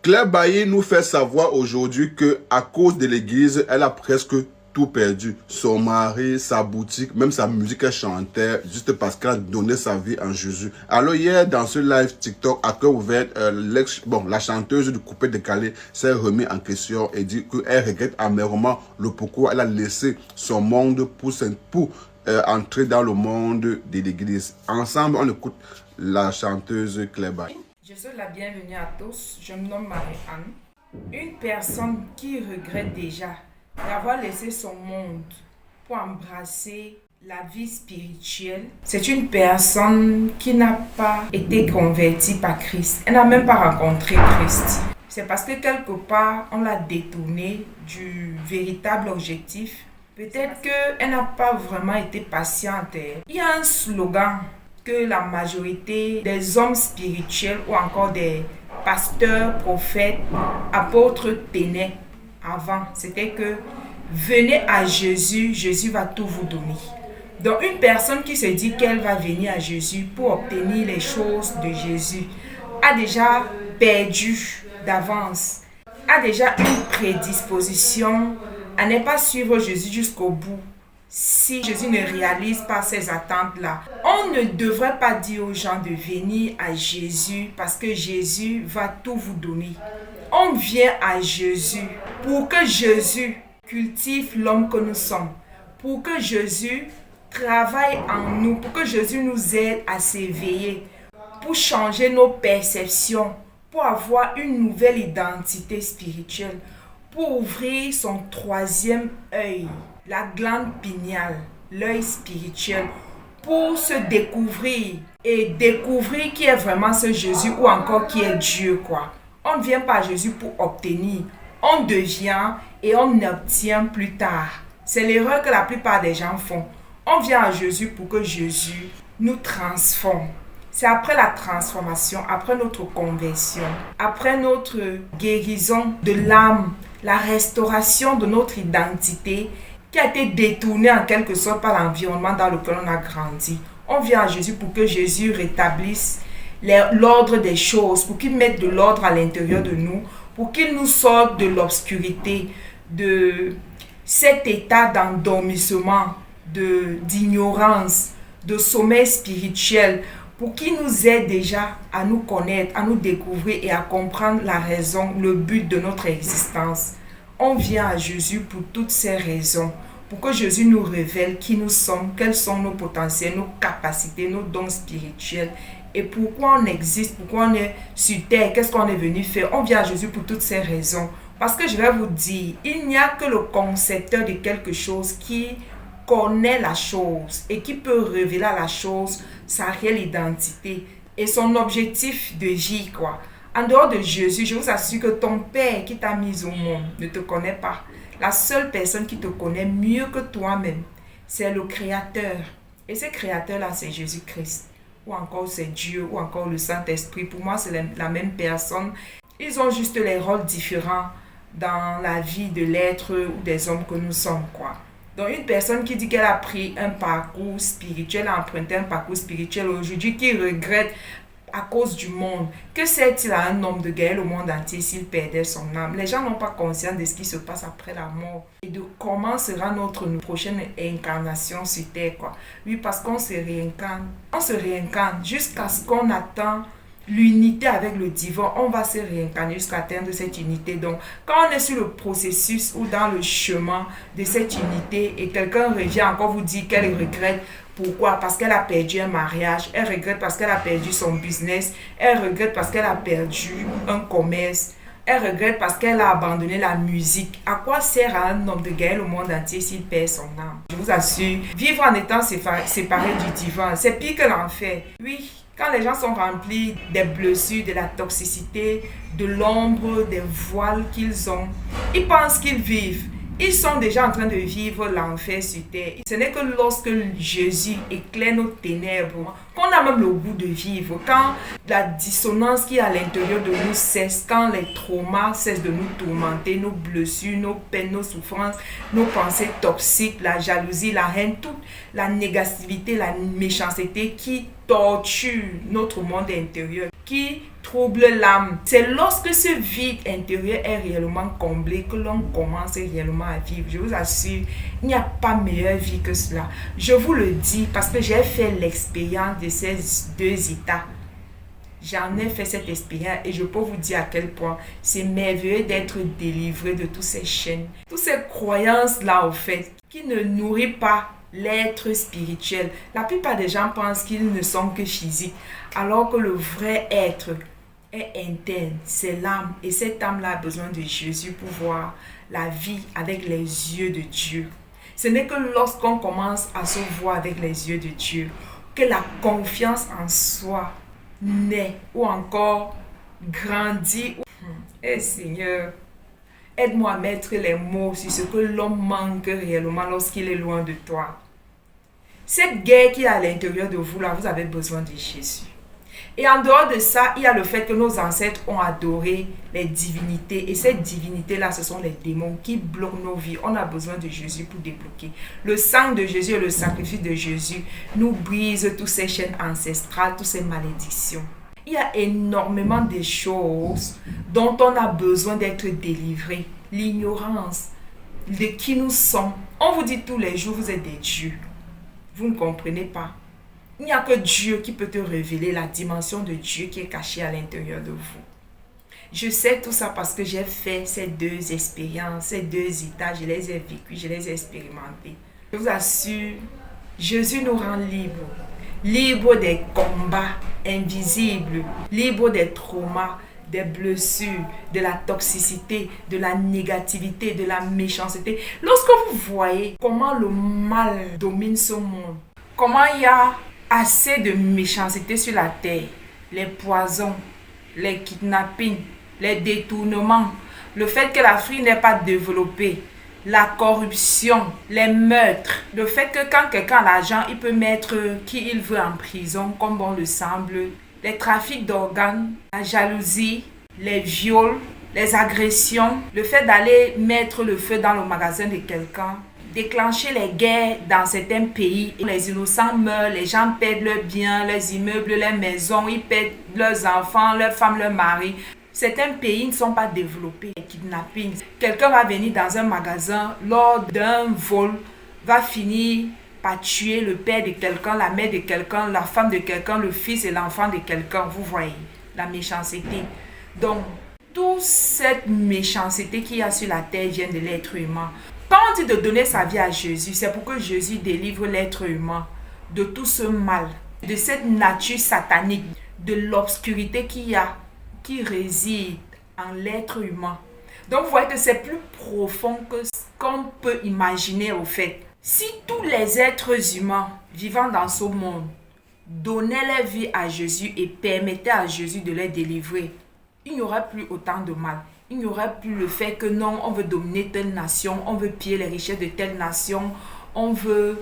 Claire Bailly nous fait savoir aujourd'hui que à cause de l'église, elle a presque tout perdu. Son mari, sa boutique, même sa musique qu'elle chantait, juste parce qu'elle a donné sa vie en Jésus. Alors hier, dans ce live TikTok, à cœur ouvert, la chanteuse du coupé décalé s'est remise en question et dit qu'elle regrette amèrement le pourquoi elle a laissé son monde pour entrer dans le monde de l'église. Ensemble, on écoute la chanteuse Claire Bailly. Je souhaite la bienvenue à tous. Je me nomme Marie-Anne. Une personne qui regrette déjà d'avoir laissé son monde pour embrasser la vie spirituelle, c'est une personne qui n'a pas été convertie par Christ. Elle n'a même pas rencontré Christ. C'est parce que quelque part, on l'a détournée du véritable objectif. Peut-être qu'elle n'a pas vraiment été patiente. Il y a un slogan que la majorité des hommes spirituels ou encore des pasteurs, prophètes, apôtres tenaient avant. C'était que venez à Jésus, Jésus va tout vous donner. Donc une personne qui se dit qu'elle va venir à Jésus pour obtenir les choses de Jésus a déjà perdu d'avance, a déjà une prédisposition à ne pas suivre Jésus jusqu'au bout. Si Jésus ne réalise pas ces attentes-là, on ne devrait pas dire aux gens de venir à Jésus parce que Jésus va tout vous donner. On vient à Jésus pour que Jésus cultive l'homme que nous sommes, pour que Jésus travaille en nous, pour que Jésus nous aide à s'éveiller, pour changer nos perceptions, pour avoir une nouvelle identité spirituelle, pour ouvrir son troisième œil, la glande pinéale, l'œil spirituel, pour se découvrir et découvrir qui est vraiment ce Jésus ou encore qui est Dieu, quoi. On ne vient pas à Jésus pour obtenir, on devient et on obtient plus tard. C'est l'erreur que la plupart des gens font. On vient à Jésus pour que Jésus nous transforme. C'est après la transformation, après notre conversion, après notre guérison de l'âme, la restauration de notre identité qui a été détournée en quelque sorte par l'environnement dans lequel on a grandi. On vient à Jésus pour que Jésus rétablisse l'ordre des choses, pour qu'il mette de l'ordre à l'intérieur de nous, pour qu'il nous sorte de l'obscurité, de cet état d'endormissement, d'ignorance, de sommeil spirituel, pour qu'il nous aide déjà à nous connaître, à nous découvrir et à comprendre la raison, le but de notre existence. On vient à Jésus pour toutes ces raisons, pour que Jésus nous révèle qui nous sommes, quels sont nos potentiels, nos capacités, nos dons spirituels et pourquoi on existe, pourquoi on est sur terre, qu'est-ce qu'on est venu faire. On vient à Jésus pour toutes ces raisons. Parce que je vais vous dire, il n'y a que le concepteur de quelque chose qui connaît la chose et qui peut révéler à la chose sa réelle identité et son objectif de vie, quoi. En dehors de Jésus, je vous assure que ton Père qui t'a mis au monde ne te connaît pas. La seule personne qui te connaît mieux que toi-même, c'est le Créateur. Et ce Créateur-là, c'est Jésus-Christ. Ou encore c'est Dieu, ou encore le Saint-Esprit. Pour moi, c'est la même personne. Ils ont juste les rôles différents dans la vie de l'être ou des hommes que nous sommes, quoi. Donc une personne qui dit qu'elle a pris un parcours spirituel, a emprunté un parcours spirituel aujourd'hui, qui regrette à cause du monde, que sert-il à un homme de gagner le monde entier s'il perdait son âme? Les gens n'ont pas conscience de ce qui se passe après la mort et de comment sera notre prochaine incarnation sur terre, quoi. Oui, parce qu'on se réincarne. On se réincarne jusqu'à ce qu'on attend l'unité avec le divin. On va se réincarner jusqu'à atteindre cette unité. Donc, quand on est sur le processus ou dans le chemin de cette unité et quelqu'un revient encore vous dire qu'elle regrette. Pourquoi? Parce qu'elle a perdu un mariage, elle regrette parce qu'elle a perdu son business, elle regrette parce qu'elle a perdu un commerce, elle regrette parce qu'elle a abandonné la musique. À quoi sert à un homme de gagner le monde entier s'il perd son âme? Je vous assure, vivre en étant séparé du divin, c'est pire que l'enfer. Oui, quand les gens sont remplis des blessures, de la toxicité, de l'ombre, des voiles qu'ils ont, ils pensent qu'ils vivent. Ils sont déjà en train de vivre l'enfer sur terre. Ce n'est que lorsque Jésus éclaire nos ténèbres qu'on a même le goût de vivre. Quand la dissonance qui est à l'intérieur de nous cesse, quand les traumas cessent de nous tourmenter, nos blessures, nos peines, nos souffrances, nos pensées toxiques, la jalousie, la haine, toute la négativité, la méchanceté qui torture notre monde intérieur, qui trouble l'âme. C'est lorsque ce vide intérieur est réellement comblé que l'on commence réellement à vivre. Je vous assure, il n'y a pas meilleure vie que cela. Je vous le dis parce que j'ai fait l'expérience de ces deux états. J'en ai fait cette expérience et je peux vous dire à quel point c'est merveilleux d'être délivré de toutes ces chaînes, toutes ces croyances-là, au fait, qui ne nourrissent pas l'être spirituel. La plupart des gens pensent qu'ils ne sont que physiques, alors que le vrai être est interne, c'est l'âme. Et cette âme-là a besoin de Jésus pour voir la vie avec les yeux de Dieu. Ce n'est que lorsqu'on commence à se voir avec les yeux de Dieu que la confiance en soi naît ou encore grandit. Seigneur, aide-moi à mettre les mots sur ce que l'homme manque réellement lorsqu'il est loin de toi. Cette guerre qui est à l'intérieur de vous, là, vous avez besoin de Jésus. Et en dehors de ça, il y a le fait que nos ancêtres ont adoré les divinités. Et ces divinités-là, ce sont les démons qui bloquent nos vies. On a besoin de Jésus pour débloquer. Le sang de Jésus et le sacrifice de Jésus nous brisent toutes ces chaînes ancestrales, toutes ces malédictions. Il y a énormément de choses dont on a besoin d'être délivré. L'ignorance de qui nous sommes. On vous dit tous les jours, vous êtes des dieux. Vous ne comprenez pas. Il n'y a que Dieu qui peut te révéler la dimension de Dieu qui est cachée à l'intérieur de vous. Je sais tout ça parce que j'ai fait ces deux expériences, ces deux états. Je les ai vécus, je les ai expérimentés. Je vous assure, Jésus nous rend libres. Libres des combats invisibles, libres des traumas, des blessures, de la toxicité, de la négativité, de la méchanceté. Lorsque vous voyez comment le mal domine ce monde, comment il y a assez de méchanceté sur la terre, les poisons, les kidnappings, les détournements, le fait que l'Afrique n'est pas développée, la corruption, les meurtres, le fait que quand quelqu'un a l'argent, il peut mettre qui il veut en prison, comme bon le semble, les trafics d'organes, la jalousie, les viols, les agressions, le fait d'aller mettre le feu dans le magasin de quelqu'un, déclencher les guerres dans certains pays. Les innocents meurent, les gens perdent leurs biens, leurs immeubles, leurs maisons, ils perdent leurs enfants, leurs femmes, leurs maris. Certains pays ne sont pas développés. Les kidnappings. Quelqu'un va venir dans un magasin lors d'un vol, va finir par tuer le père de quelqu'un, la mère de quelqu'un, la femme de quelqu'un, le fils et l'enfant de quelqu'un. Vous voyez la méchanceté. Donc, toute cette méchanceté qu'il y a sur la terre vient de l'être humain. Quand on dit de donner sa vie à Jésus, c'est pour que Jésus délivre l'être humain de tout ce mal, de cette nature satanique, de l'obscurité qui réside en l'être humain. Donc vous voyez que c'est plus profond que ce qu'on peut imaginer au fait. Si tous les êtres humains vivant dans ce monde donnaient leur vie à Jésus et permettaient à Jésus de les délivrer, il n'y aurait plus autant de mal. Il n'y aurait plus le fait que non, on veut dominer telle nation, on veut piller les richesses de telle nation, on veut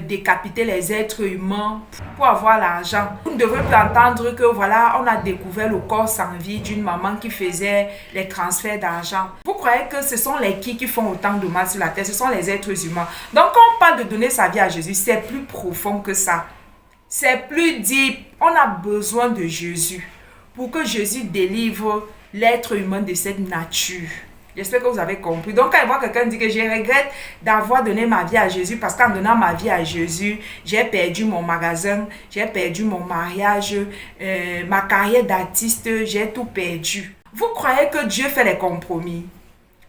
décapiter les êtres humains pour avoir l'argent. Vous ne devrez plus entendre que voilà, on a découvert le corps sans vie d'une maman qui faisait les transferts d'argent. Vous croyez que ce sont les qui font autant de mal sur la terre? Ce sont les êtres humains. Donc quand on parle de donner sa vie à Jésus, c'est plus profond que ça. C'est plus deep. On a besoin de Jésus pour que Jésus délivre l'être humain de cette nature. J'espère que vous avez compris. Donc, quand je vois quelqu'un dire que je regrette d'avoir donné ma vie à Jésus parce qu'en donnant ma vie à Jésus, j'ai perdu mon magasin, j'ai perdu mon mariage, ma carrière d'artiste, j'ai tout perdu. Vous croyez que Dieu fait les compromis?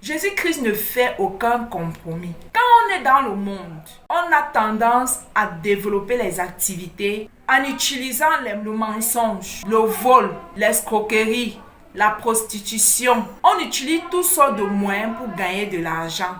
Jésus-Christ ne fait aucun compromis. Quand on est dans le monde, on a tendance à développer les activités en utilisant le mensonge, le vol, l'escroquerie, la prostitution. On utilise toutes sortes de moyens pour gagner de l'argent.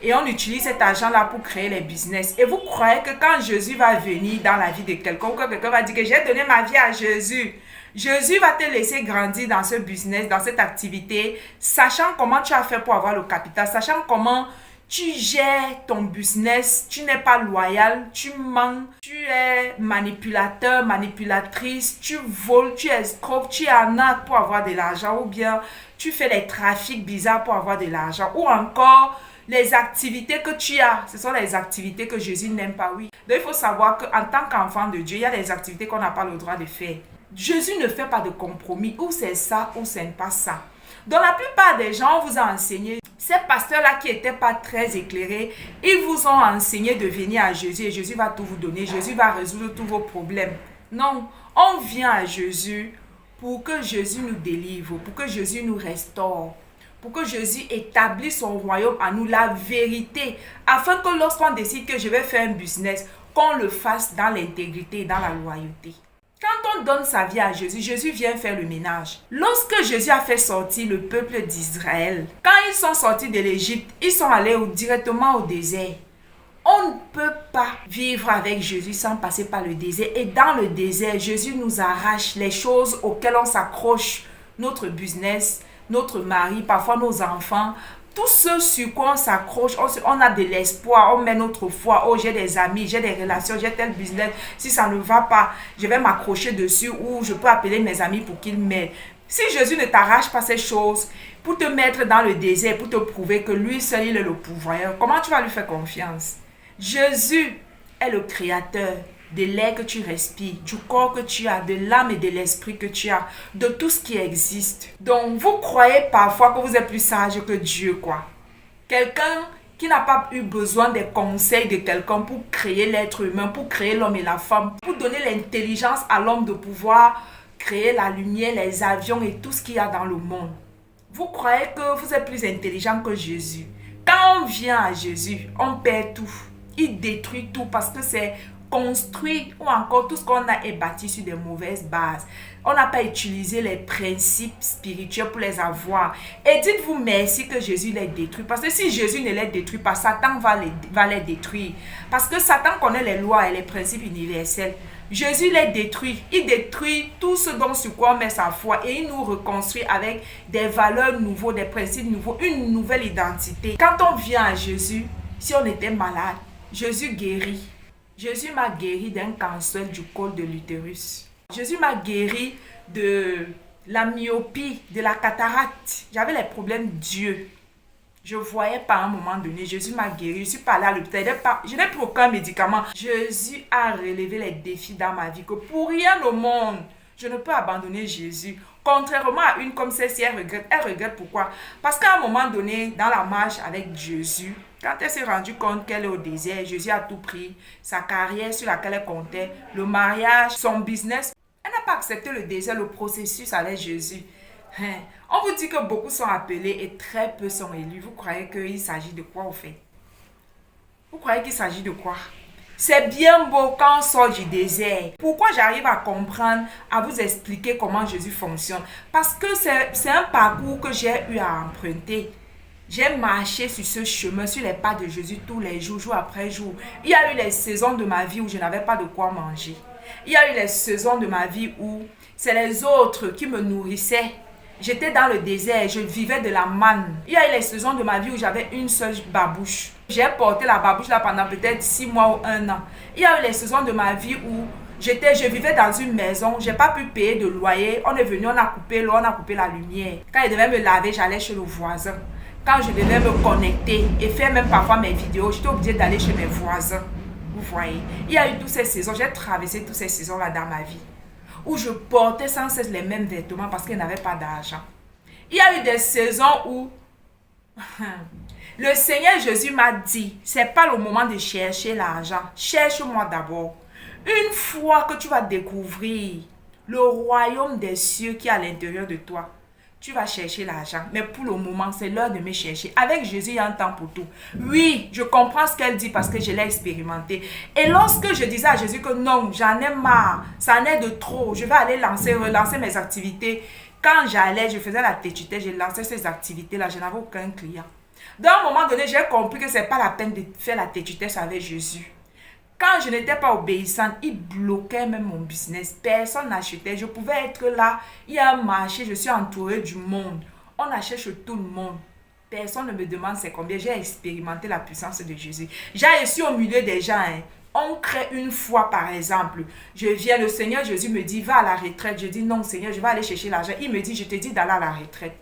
Et on utilise cet argent-là pour créer les business. Et vous croyez que quand Jésus va venir dans la vie de quelqu'un, ou que quelqu'un va dire que j'ai donné ma vie à Jésus, Jésus va te laisser grandir dans ce business, dans cette activité, sachant comment tu as fait pour avoir le capital, sachant comment tu gères ton business, tu n'es pas loyal, tu mens, tu es manipulateur, manipulatrice, tu voles, tu escroques, tu arnaques pour avoir de l'argent, ou bien tu fais les trafics bizarres pour avoir de l'argent, ou encore les activités que tu as, ce sont les activités que Jésus n'aime pas, oui. Donc il faut savoir qu'en tant qu'enfant de Dieu, il y a des activités qu'on n'a pas le droit de faire. Jésus ne fait pas de compromis. Ou c'est ça, ou c'est pas ça. Donc la plupart des gens, on vous a enseigné, ces pasteurs-là qui n'étaient pas très éclairés, ils vous ont enseigné de venir à Jésus et Jésus va tout vous donner. Jésus va résoudre tous vos problèmes. Non, on vient à Jésus pour que Jésus nous délivre, pour que Jésus nous restaure, pour que Jésus établisse son royaume à nous, la vérité, afin que lorsqu'on décide que je vais faire un business, qu'on le fasse dans l'intégrité et dans la loyauté. Quand on donne sa vie à Jésus, Jésus vient faire le ménage. Lorsque Jésus a fait sortir le peuple d'Israël, quand ils sont sortis de l'Égypte, ils sont allés directement au désert. On ne peut pas vivre avec Jésus sans passer par le désert. Et dans le désert, Jésus nous arrache les choses auxquelles on s'accroche. Notre business, notre mari, parfois nos enfants. Tout ce sur quoi on s'accroche, on a de l'espoir, on met notre foi. Oh, j'ai des amis, j'ai des relations, j'ai tel business. Si ça ne va pas, je vais m'accrocher dessus ou je peux appeler mes amis pour qu'ils m'aident. Si Jésus ne t'arrache pas ces choses pour te mettre dans le désert, pour te prouver que lui seul il est le pouvoir, comment tu vas lui faire confiance? Jésus est le créateur de l'air que tu respires, du corps que tu as, de l'âme et de l'esprit que tu as, de tout ce qui existe. Donc, vous croyez parfois que vous êtes plus sage que Dieu, quoi. Quelqu'un qui n'a pas eu besoin des conseils de quelqu'un pour créer l'être humain, pour créer l'homme et la femme, pour donner l'intelligence à l'homme de pouvoir créer la lumière, les avions et tout ce qu'il y a dans le monde. Vous croyez que vous êtes plus intelligent que Jésus. Quand on vient à Jésus, on perd tout. Il détruit tout parce que c'est construit ou encore tout ce qu'on a est bâti sur de mauvaises bases. On n'a pas utilisé les principes spirituels pour les avoir. Et dites-vous merci que Jésus les détruit. Parce que si Jésus ne les détruit pas, Satan va les détruire. Parce que Satan connaît les lois et les principes universels. Jésus les détruit. Il détruit tout ce dont sur quoi on met sa foi. Et il nous reconstruit avec des valeurs nouvelles, des principes nouveaux, une nouvelle identité. Quand on vient à Jésus, si on était malade, Jésus guérit. Jésus m'a guéri d'un cancer du col de l'utérus. Jésus m'a guéri de la myopie, de la cataracte. J'avais les problèmes d'yeux. Je voyais pas à un moment donné. Jésus m'a guéri. Je suis pas allée à l'hôpital. Je n'ai plus aucun médicament. Jésus a relevé les défis dans ma vie que pour rien au monde, je ne peux abandonner Jésus. Contrairement à une comme celle-ci, elle regrette pourquoi? Parce qu'à un moment donné, dans la marche avec Jésus, quand elle s'est rendue compte qu'elle est au désert, Jésus a tout pris, sa carrière sur laquelle elle comptait, le mariage, son business. Elle n'a pas accepté le désert, le processus avec Jésus. On vous dit que beaucoup sont appelés et très peu sont élus. Vous croyez qu'il s'agit de quoi au fait? Vous croyez qu'il s'agit de quoi? C'est bien beau quand on sort du désert. Pourquoi j'arrive à comprendre, à vous expliquer comment Jésus fonctionne? Parce que c'est un parcours que j'ai eu à emprunter. J'ai marché sur ce chemin, sur les pas de Jésus tous les jours, jour après jour. Il y a eu les saisons de ma vie où je n'avais pas de quoi manger. Il y a eu les saisons de ma vie où c'est les autres qui me nourrissaient. J'étais dans le désert, je vivais de la manne. Il y a eu les saisons de ma vie où j'avais une seule babouche. J'ai porté la babouche là pendant peut-être 6 mois ou 1 an. Il y a eu les saisons de ma vie où je vivais dans une maison, je n'ai pas pu payer de loyer. On est venu, on a coupé l'eau, on a coupé la lumière. Quand je devais me laver, j'allais chez le voisin. Quand je devais me connecter et faire même parfois mes vidéos, j'étais obligée d'aller chez mes voisins. Vous voyez, il y a eu toutes ces saisons, j'ai traversé toutes ces saisons-là dans ma vie, où je portais sans cesse les mêmes vêtements parce que je n'avais pas d'argent. Il y a eu des saisons où le Seigneur Jésus m'a dit, c'est pas le moment de chercher l'argent, cherche-moi d'abord. Une fois que tu vas découvrir le royaume des cieux qui est à l'intérieur de toi, tu vas chercher l'argent. Mais pour le moment, c'est l'heure de me chercher. Avec Jésus, il y a un temps pour tout. Oui, je comprends ce qu'elle dit parce que je l'ai expérimenté. Et lorsque je disais à Jésus que non, j'en ai marre, ça en est de trop, je vais aller relancer mes activités. Quand j'allais, je faisais la têtitude, je lançais ces activités-là, je n'avais aucun client. Dans un moment donné, j'ai compris que ce n'est pas la peine de faire la têtitude avec Jésus. Quand je n'étais pas obéissante, il bloquait même mon business. Personne n'achetait. Je pouvais être là. Il y a un marché, je suis entourée du monde. On achète chez tout le monde. Personne ne me demande c'est combien. J'ai expérimenté la puissance de Jésus. J'ai suis au milieu des gens. On crée une fois par exemple. Je viens, le Seigneur Jésus me dit, va à la retraite. Je dis non Seigneur, je vais aller chercher l'argent. Il me dit, je te dis d'aller à la retraite.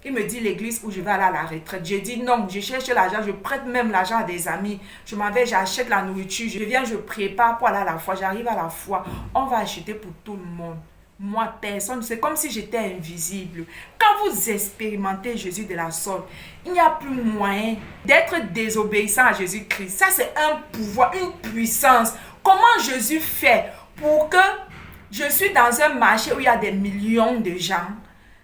Il me dit l'église où je vais aller à la retraite. Je dis non, je cherche l'argent, je prête même l'argent à des amis. Je m'en vais, j'achète la nourriture, je viens, je prépare pour aller à la foi. J'arrive à la foi, on va acheter pour tout le monde. Moi, personne, c'est comme si j'étais invisible. Quand vous expérimentez Jésus de la sorte, il n'y a plus moyen d'être désobéissant à Jésus-Christ. Ça, c'est un pouvoir, une puissance. Comment Jésus fait pour que je suis dans un marché où il y a des millions de gens?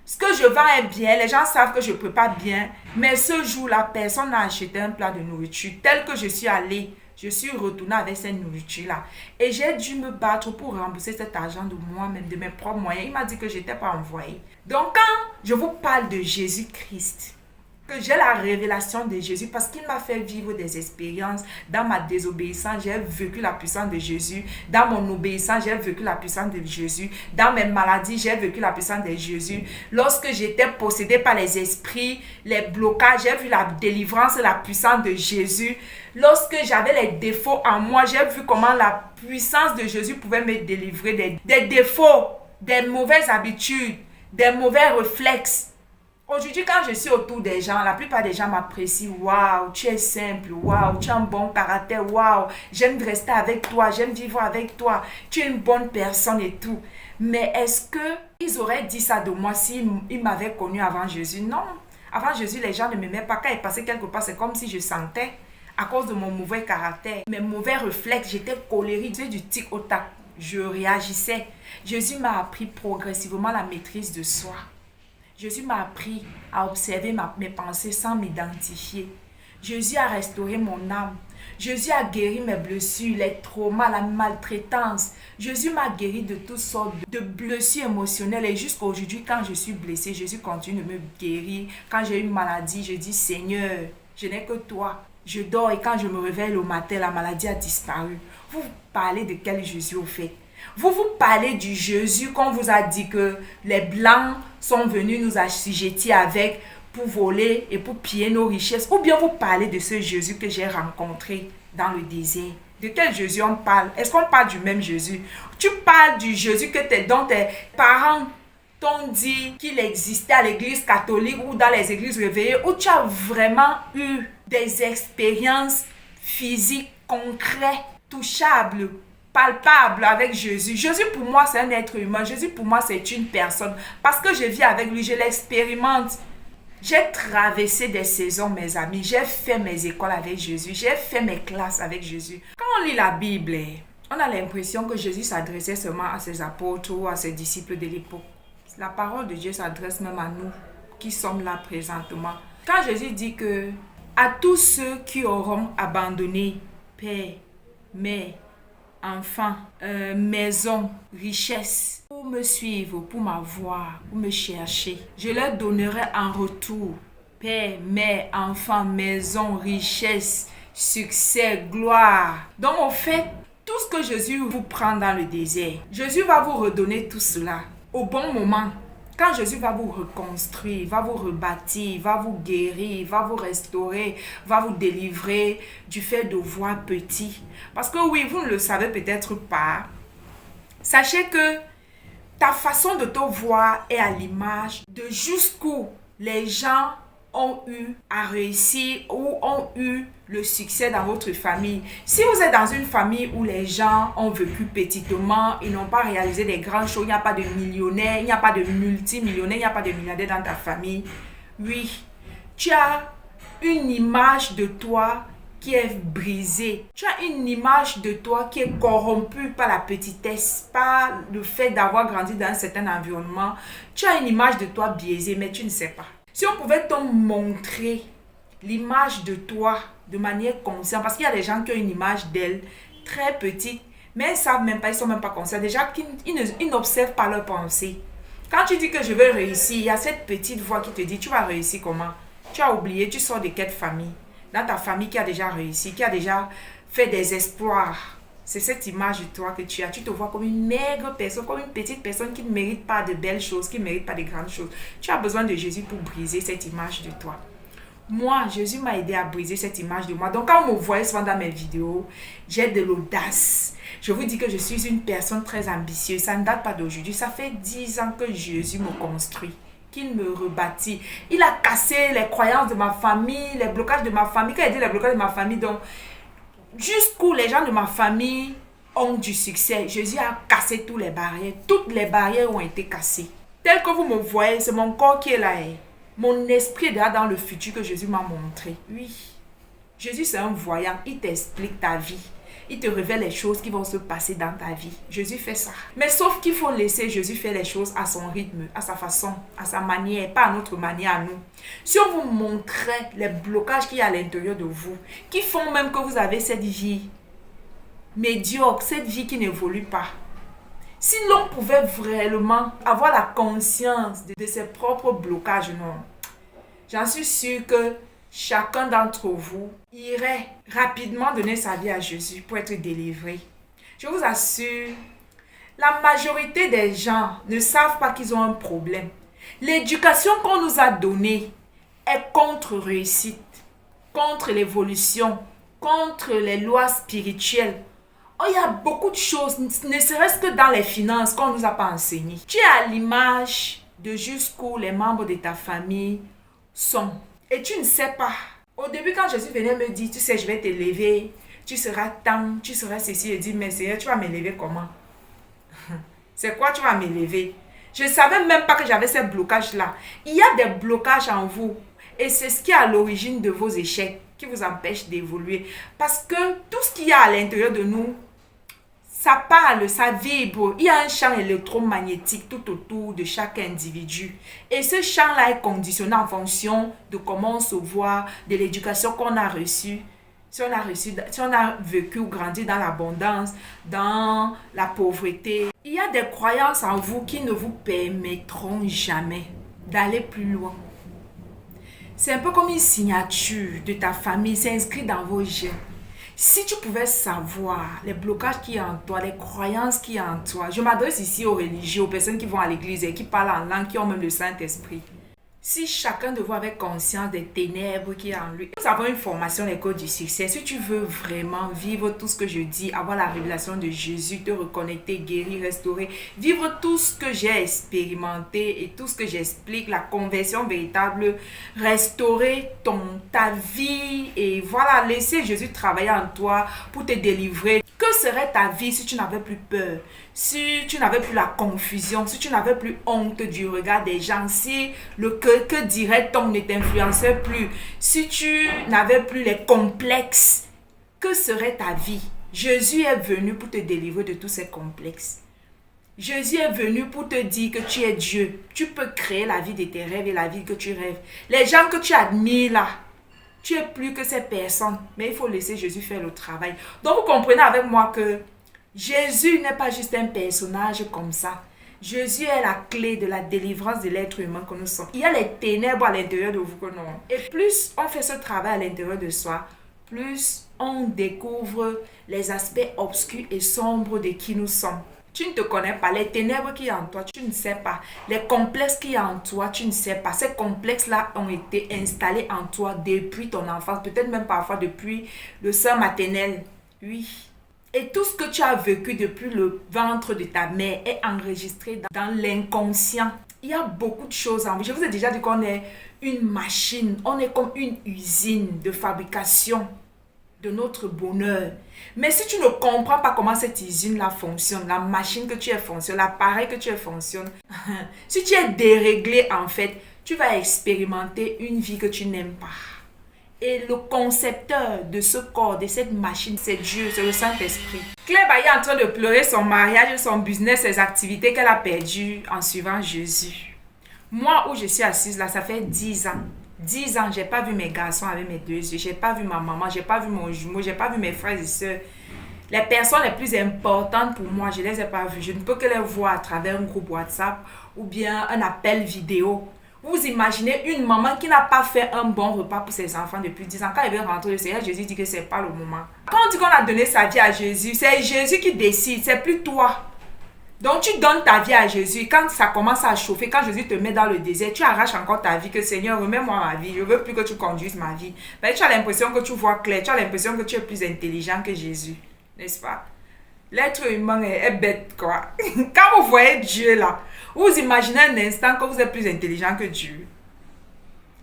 Ce que je vends est bien, les gens savent que je ne prépare bien, mais ce jour-là, personne n'a acheté un plat de nourriture. Tel que je suis allée, je suis retournée avec cette nourriture-là. Et j'ai dû me battre pour rembourser cet argent de moi-même, de mes propres moyens. Il m'a dit que je n'étais pas envoyée. Donc, quand je vous parle de Jésus-Christ, que j'ai la révélation de Jésus parce qu'il m'a fait vivre des expériences. Dans ma désobéissance, j'ai vécu la puissance de Jésus. Dans mon obéissance, j'ai vécu la puissance de Jésus. Dans mes maladies, j'ai vécu la puissance de Jésus. Lorsque j'étais possédée par les esprits, les blocages, j'ai vu la délivrance et la puissance de Jésus. Lorsque j'avais les défauts en moi, j'ai vu comment la puissance de Jésus pouvait me délivrer des défauts, des mauvaises habitudes, des mauvais réflexes. Aujourd'hui, quand je suis autour des gens, la plupart des gens m'apprécient. Waouh, tu es simple. Waouh, tu as un bon caractère. Waouh, j'aime rester avec toi. J'aime vivre avec toi. Tu es une bonne personne et tout. Mais est-ce qu'ils auraient dit ça de moi s'ils m'avaient connu avant Jésus? Non. Avant Jésus, les gens ne m'aimaient pas. Quand ils passaient quelque part, c'est comme si je sentais, à cause de mon mauvais caractère, mes mauvais réflexes, j'étais colérique, j'étais du tic au tac. Je réagissais. Jésus m'a appris progressivement la maîtrise de soi. Jésus m'a appris à observer mes pensées sans m'identifier. Jésus a restauré mon âme. Jésus a guéri mes blessures, les traumas, la maltraitance. Jésus m'a guéri de toutes sortes de blessures émotionnelles. Et jusqu'à aujourd'hui, quand je suis blessée, Jésus continue de me guérir. Quand j'ai une maladie, je dis, Seigneur, je n'ai que toi. Je dors et quand je me réveille le matin, la maladie a disparu. Vous parlez de quel Jésus au fait? Vous parlez du Jésus qu'on vous a dit que les Blancs sont venus nous assujettir avec pour voler et pour piller nos richesses. Ou bien vous parlez de ce Jésus que j'ai rencontré dans le désert. De quel Jésus on parle? Est-ce qu'on parle du même Jésus? Tu parles du Jésus dont tes parents t'ont dit qu'il existait à l'église catholique ou dans les églises réveillées, où tu as vraiment eu des expériences physiques, concrètes, touchables, palpable avec Jésus. Jésus pour moi c'est un être humain. Jésus pour moi c'est une personne. Parce que je vis avec lui, je l'expérimente. J'ai traversé des saisons, mes amis. J'ai fait mes écoles avec Jésus. J'ai fait mes classes avec Jésus. Quand on lit la Bible, on a l'impression que Jésus s'adressait seulement à ses apôtres ou à ses disciples de l'époque. La parole de Dieu s'adresse même à nous qui sommes là présentement. Quand Jésus dit que à tous ceux qui auront abandonné père, mère, enfants, maison, richesse, pour me suivre, pour m'avoir, pour me chercher, je leur donnerai en retour père, mère, enfants, maison, richesse, succès, gloire. Donc en fait, tout ce que Jésus vous prend dans le désert, Jésus va vous redonner tout cela au bon moment. Quand Jésus va vous reconstruire, va vous rebâtir, va vous guérir, va vous restaurer, va vous délivrer du fait de voir petit. Parce que oui, vous ne le savez peut-être pas. Sachez que ta façon de te voir est à l'image de jusqu'où les gens ont eu à réussir ou ont eu le succès dans votre famille. Si vous êtes dans une famille où les gens ont vécu petitement, ils n'ont pas réalisé des grandes choses, il n'y a pas de millionnaires, il n'y a pas de multimillionnaires, il n'y a pas de milliardaires dans ta famille, oui, tu as une image de toi qui est brisée. Tu as une image de toi qui est corrompue par la petitesse, par le fait d'avoir grandi dans un certain environnement. Tu as une image de toi biaisée, mais tu ne sais pas. Si on pouvait te montrer l'image de toi de manière consciente, parce qu'il y a des gens qui ont une image d'elle très petite, mais ils ne savent même pas, ils ne sont même pas conscients. Déjà, ils n'observent pas leurs pensées. Quand tu dis que je veux réussir, il y a cette petite voix qui te dit, tu vas réussir comment? Tu as oublié, tu sors de quelle famille? Dans ta famille qui a déjà réussi, qui a déjà fait des espoirs. C'est cette image de toi que tu as. Tu te vois comme une maigre personne, comme une petite personne qui ne mérite pas de belles choses, qui ne mérite pas de grandes choses. Tu as besoin de Jésus pour briser cette image de toi. Moi, Jésus m'a aidé à briser cette image de moi. Donc, quand vous me voyez souvent dans mes vidéos, j'ai de l'audace. Je vous dis que je suis une personne très ambitieuse. Ça ne date pas d'aujourd'hui. Ça fait 10 ans que Jésus me construit, qu'il me rebâtit. Il a cassé les croyances de ma famille, les blocages de ma famille. Quand il dit les blocages de ma famille, donc, jusqu'où les gens de ma famille ont du succès. Jésus a cassé toutes les barrières. Toutes les barrières ont été cassées. Tel que vous me voyez, c'est mon corps qui est là. Mon esprit est là dans le futur que Jésus m'a montré. Oui. Jésus, c'est un voyant. Il t'explique ta vie. Il te révèle les choses qui vont se passer dans ta vie. Jésus fait ça. Mais sauf qu'il faut laisser Jésus faire les choses à son rythme, à sa façon, à sa manière, pas à notre manière à nous. Si on vous montrait les blocages qu'il y a à l'intérieur de vous, qui font même que vous avez cette vie médiocre, cette vie qui n'évolue pas. Si l'on pouvait vraiment avoir la conscience de ses propres blocages, non. J'en suis sûre que chacun d'entre vous irait rapidement donner sa vie à Jésus pour être délivré. Je vous assure, la majorité des gens ne savent pas qu'ils ont un problème. L'éducation qu'on nous a donnée est contre réussite, contre l'évolution, contre les lois spirituelles. Oh, il y a beaucoup de choses, ne serait-ce que dans les finances qu'on ne nous a pas enseigné. Tu es à l'image de jusqu'où les membres de ta famille sont. Et tu ne sais pas. Au début, quand Jésus venait me dire, tu sais, je vais t'élever, tu seras tant, tu seras ceci, et dit, mais Seigneur, tu vas m'élever comment? C'est quoi tu vas m'élever? Je ne savais même pas que j'avais ces blocages-là. Il y a des blocages en vous. Et c'est ce qui est à l'origine de vos échecs, qui vous empêche d'évoluer. Parce que tout ce qu'il y a à l'intérieur de nous, ça parle, ça vibre. Il y a un champ électromagnétique tout autour de chaque individu. Et ce champ-là est conditionné en fonction de comment on se voit, de l'éducation qu'on a reçue. Si on a vécu ou grandi dans l'abondance, dans la pauvreté. Il y a des croyances en vous qui ne vous permettront jamais d'aller plus loin. C'est un peu comme une signature de ta famille, c'est inscrit dans vos gènes. Si tu pouvais savoir les blocages qu'il y a en toi, les croyances qu'il y a en toi, je m'adresse ici aux religieux, aux personnes qui vont à l'église et qui parlent en langue, qui ont même le Saint-Esprit. Si chacun de vous avait conscience des ténèbres qu'il y a en lui, nous avons une formation, l'école du succès. Si tu veux vraiment vivre tout ce que je dis, avoir la révélation de Jésus, te reconnecter, guérir, restaurer, vivre tout ce que j'ai expérimenté et tout ce que j'explique, la conversion véritable, restaurer ta vie et voilà, laisser Jésus travailler en toi pour te délivrer. Que serait ta vie si tu n'avais plus peur? Si tu n'avais plus la confusion, si tu n'avais plus honte du regard des gens, si le que dirait-on ne t'influençait plus, si tu n'avais plus les complexes, que serait ta vie? Jésus est venu pour te délivrer de tous ces complexes. Jésus est venu pour te dire que tu es Dieu. Tu peux créer la vie de tes rêves et la vie que tu rêves. Les gens que tu admires là, tu es plus que ces personnes, mais il faut laisser Jésus faire le travail. Donc vous comprenez avec moi que Jésus n'est pas juste un personnage comme ça. Jésus est la clé de la délivrance de l'être humain que nous sommes. Il y a les ténèbres à l'intérieur de vous que non. Et plus on fait ce travail à l'intérieur de soi, plus on découvre les aspects obscurs et sombres de qui nous sommes. Tu ne te connais pas. Les ténèbres qu'il y a en toi, tu ne sais pas. Les complexes qu'il y a en toi, tu ne sais pas. Ces complexes-là ont été installés en toi depuis ton enfance, peut-être même parfois depuis le sein maternel. Oui. Et tout ce que tu as vécu depuis le ventre de ta mère est enregistré dans l'inconscient. Il y a beaucoup de choses en vous. Je vous ai déjà dit qu'on est une machine. On est comme une usine de fabrication de notre bonheur. Mais si tu ne comprends pas comment cette usine-là fonctionne, la machine que tu es fonctionne, l'appareil que tu es fonctionne, si tu es déréglé en fait, tu vas expérimenter une vie que tu n'aimes pas. Et le concepteur de ce corps, de cette machine, c'est Dieu, c'est le Saint-Esprit. Claire Bailly est en train de pleurer son mariage, son business, ses activités qu'elle a perdues en suivant Jésus. Moi, où je suis assise là, ça fait 10 ans. 10 ans, je n'ai pas vu mes garçons avec mes 2 yeux. Je n'ai pas vu ma maman, je n'ai pas vu mon jumeau, je n'ai pas vu mes frères et sœurs. Les personnes les plus importantes pour moi, je ne les ai pas vues. Je ne peux que les voir à travers un groupe WhatsApp ou bien un appel vidéo. Vous imaginez une maman qui n'a pas fait un bon repas pour ses enfants depuis 10 ans. Quand elle veut rentrer, le Seigneur Jésus dit que ce n'est pas le moment. Quand on dit qu'on a donné sa vie à Jésus, c'est Jésus qui décide, c'est plus toi. Donc tu donnes ta vie à Jésus. Quand ça commence à chauffer, quand Jésus te met dans le désert, tu arraches encore ta vie, que Seigneur, remets-moi ma vie. Je ne veux plus que tu conduises ma vie. Mais tu as l'impression que tu vois clair, tu as l'impression que tu es plus intelligent que Jésus. N'est-ce pas? L'être humain est bête, quoi. Quand vous voyez Dieu là, vous imaginez un instant que vous êtes plus intelligent que Dieu.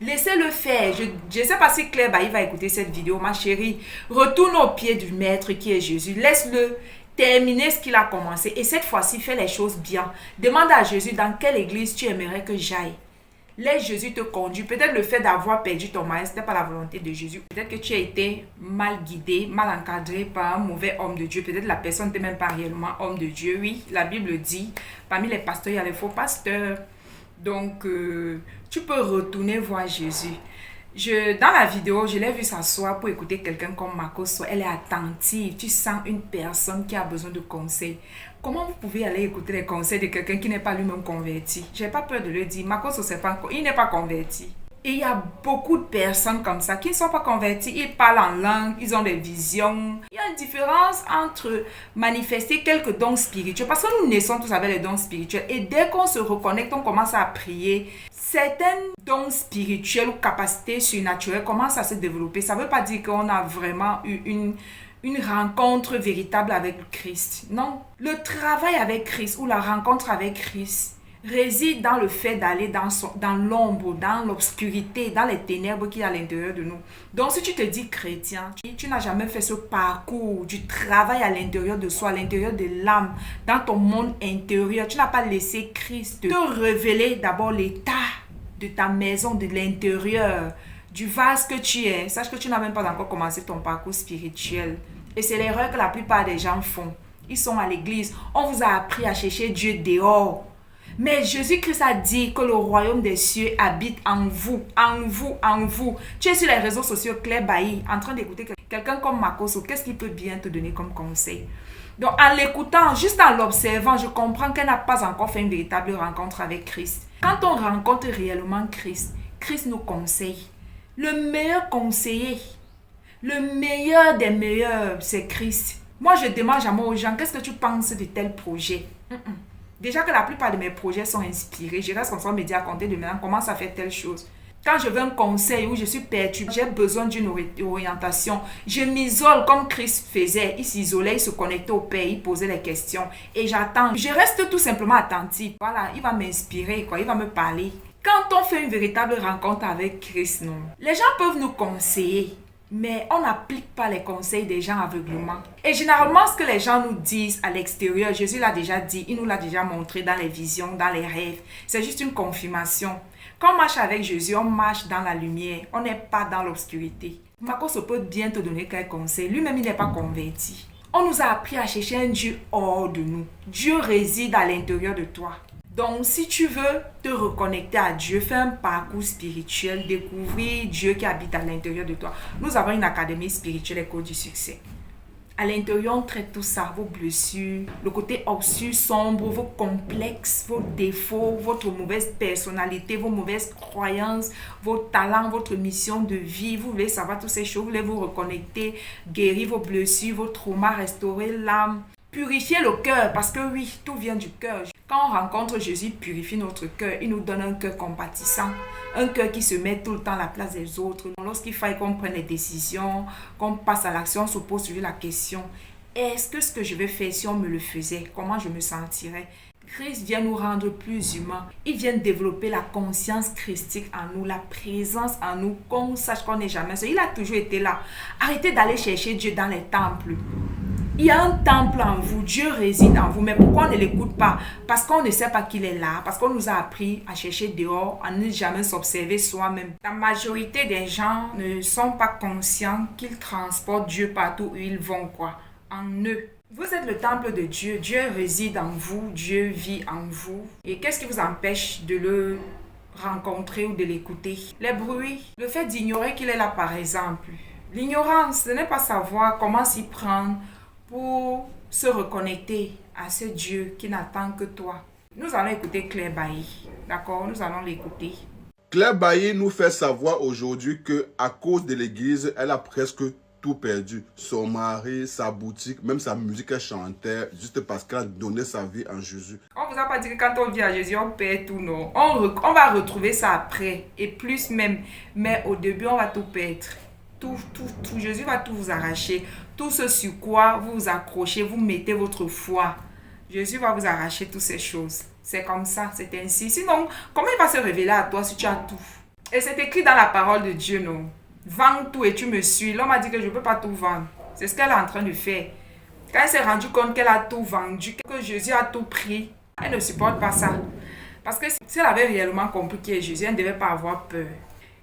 Laissez-le faire. Je ne sais pas si Claire Bailly va écouter cette vidéo, ma chérie. Retourne au pied du Maître qui est Jésus. Laisse-le terminer ce qu'il a commencé. Et cette fois-ci, fais les choses bien. Demande à Jésus dans quelle église tu aimerais que j'aille. Laisse Jésus te conduire. Peut-être le fait d'avoir perdu ton mari, ce n'était pas la volonté de Jésus. Peut-être que tu as été mal guidé, mal encadré par un mauvais homme de Dieu. Peut-être la personne n'était même pas réellement homme de Dieu. Oui, la Bible dit, parmi les pasteurs, il y a les faux pasteurs. Donc, tu peux retourner voir Jésus. Dans la vidéo, je l'ai vu s'asseoir pour écouter quelqu'un comme Marcos. Elle est attentive. Tu sens une personne qui a besoin de conseils. Comment vous pouvez aller écouter les conseils de quelqu'un qui n'est pas lui-même converti? Je n'ai pas peur de le dire. Marcos, il n'est pas converti. Et il y a beaucoup de personnes comme ça qui ne sont pas convertis. Ils parlent en langue, ils ont des visions. Il y a une différence entre manifester quelques dons spirituels. Parce que nous naissons tous avec les dons spirituels. Et dès qu'on se reconnecte, on commence à prier. Certains dons spirituels ou capacités surnaturelles commencent à se développer. Ça ne veut pas dire qu'on a vraiment eu une rencontre véritable avec Christ. Non. Le travail avec Christ ou la rencontre avec Christ réside dans le fait d'aller dans l'ombre, dans l'obscurité, dans les ténèbres qu'il y a à l'intérieur de nous. Donc si tu te dis chrétien, tu n'as jamais fait ce parcours du travail à l'intérieur de soi, à l'intérieur de l'âme, dans ton monde intérieur, tu n'as pas laissé Christ te révéler d'abord l'état de ta maison, de l'intérieur, du vase que tu es. Sache que tu n'as même pas encore commencé ton parcours spirituel. Et c'est l'erreur que la plupart des gens font. Ils sont à l'église, on vous a appris à chercher Dieu dehors. Mais Jésus-Christ a dit que le royaume des cieux habite en vous, en vous, en vous. Tu es sur les réseaux sociaux, Claire Bailly, en train d'écouter quelqu'un comme Makoso. Qu'est-ce qu'il peut bien te donner comme conseil? Donc, en l'écoutant, juste en l'observant, je comprends qu'elle n'a pas encore fait une véritable rencontre avec Christ. Quand on rencontre réellement Christ, Christ nous conseille. Le meilleur conseiller, le meilleur des meilleurs, c'est Christ. Moi, je demande jamais aux gens, qu'est-ce que tu penses de tel projet? Déjà que la plupart de mes projets sont inspirés, je reste comme ça, on me dit à compter de maintenant, comment ça fait telle chose. Quand je veux un conseil où je suis perturbée, j'ai besoin d'une orientation, je m'isole comme Christ faisait. Il s'isolait, il se connectait au Père, il posait les questions et j'attends. Je reste tout simplement attentive. Voilà, il va m'inspirer, il va me parler. Quand on fait une véritable rencontre avec Christ, non, les gens peuvent nous conseiller. Mais on n'applique pas les conseils des gens aveuglément. Et généralement, ce que les gens nous disent à l'extérieur, Jésus l'a déjà dit, il nous l'a déjà montré dans les visions, dans les rêves. C'est juste une confirmation. Quand on marche avec Jésus, on marche dans la lumière. On n'est pas dans l'obscurité. Marcos peut bien te donner quelques conseils. Lui-même, il n'est pas converti. On nous a appris à chercher un Dieu hors de nous. Dieu réside à l'intérieur de toi. Donc, si tu veux te reconnecter à Dieu, fais un parcours spirituel, découvrir Dieu qui habite à l'intérieur de toi. Nous avons une académie spirituelle École du succès. À l'intérieur, on traite tout ça, vos blessures, le côté obscur, sombre, vos complexes, vos défauts, votre mauvaise personnalité, vos mauvaises croyances, vos talents, votre mission de vie. Vous voulez savoir toutes ces choses, vous voulez vous reconnecter, guérir vos blessures, vos traumas, restaurer l'âme. Purifier le cœur, parce que oui, tout vient du cœur. Quand on rencontre Jésus, il purifie notre cœur. Il nous donne un cœur compatissant, un cœur qui se met tout le temps à la place des autres. Lorsqu'il faille qu'on prenne les décisions, qu'on passe à l'action, on se pose toujours la question, est-ce que ce que je vais faire, si on me le faisait, comment je me sentirais? Christ vient nous rendre plus humains. Il vient développer la conscience christique en nous, la présence en nous, qu'on sache qu'on n'est jamais seul. Il a toujours été là. Arrêtez d'aller chercher Dieu dans les temples. Il y a un temple en vous, Dieu réside en vous, mais pourquoi on ne l'écoute pas? Parce qu'on ne sait pas qu'il est là, parce qu'on nous a appris à chercher dehors, à ne jamais s'observer soi-même. La majorité des gens ne sont pas conscients qu'ils transportent Dieu partout où ils vont, en eux. Vous êtes le temple de Dieu, Dieu réside en vous, Dieu vit en vous. Et qu'est-ce qui vous empêche de le rencontrer ou de l'écouter? Les bruits, le fait d'ignorer qu'il est là par exemple. L'ignorance, ce n'est pas savoir comment s'y prendre pour se reconnecter à ce Dieu qui n'attend que toi. Nous allons écouter Claire Bailly, d'accord? Nous allons l'écouter. Claire Bailly nous fait savoir aujourd'hui qu'à cause de l'église, elle a presque tout perdu. Son mari, sa boutique, même sa musique qu'elle chantait, juste parce qu'elle a donné sa vie en Jésus. On vous a pas dit que quand on vit à Jésus, on perd tout, non? On va retrouver ça après, et plus même. Mais au début, on va tout perdre. Tout. Jésus va tout vous arracher. Tout ce sur quoi vous vous accrochez, vous mettez votre foi. Jésus va vous arracher toutes ces choses. C'est comme ça, c'est ainsi. Sinon, comment il va se révéler à toi si tu as tout? Et c'est écrit dans la parole de Dieu, non? Vends tout et tu me suis. L'homme a dit que je ne peux pas tout vendre. C'est ce qu'elle est en train de faire. Quand elle s'est rendue compte qu'elle a tout vendu, que Jésus a tout pris, elle ne supporte pas ça. Parce que si elle avait réellement compris qui est Jésus, elle ne devait pas avoir peur.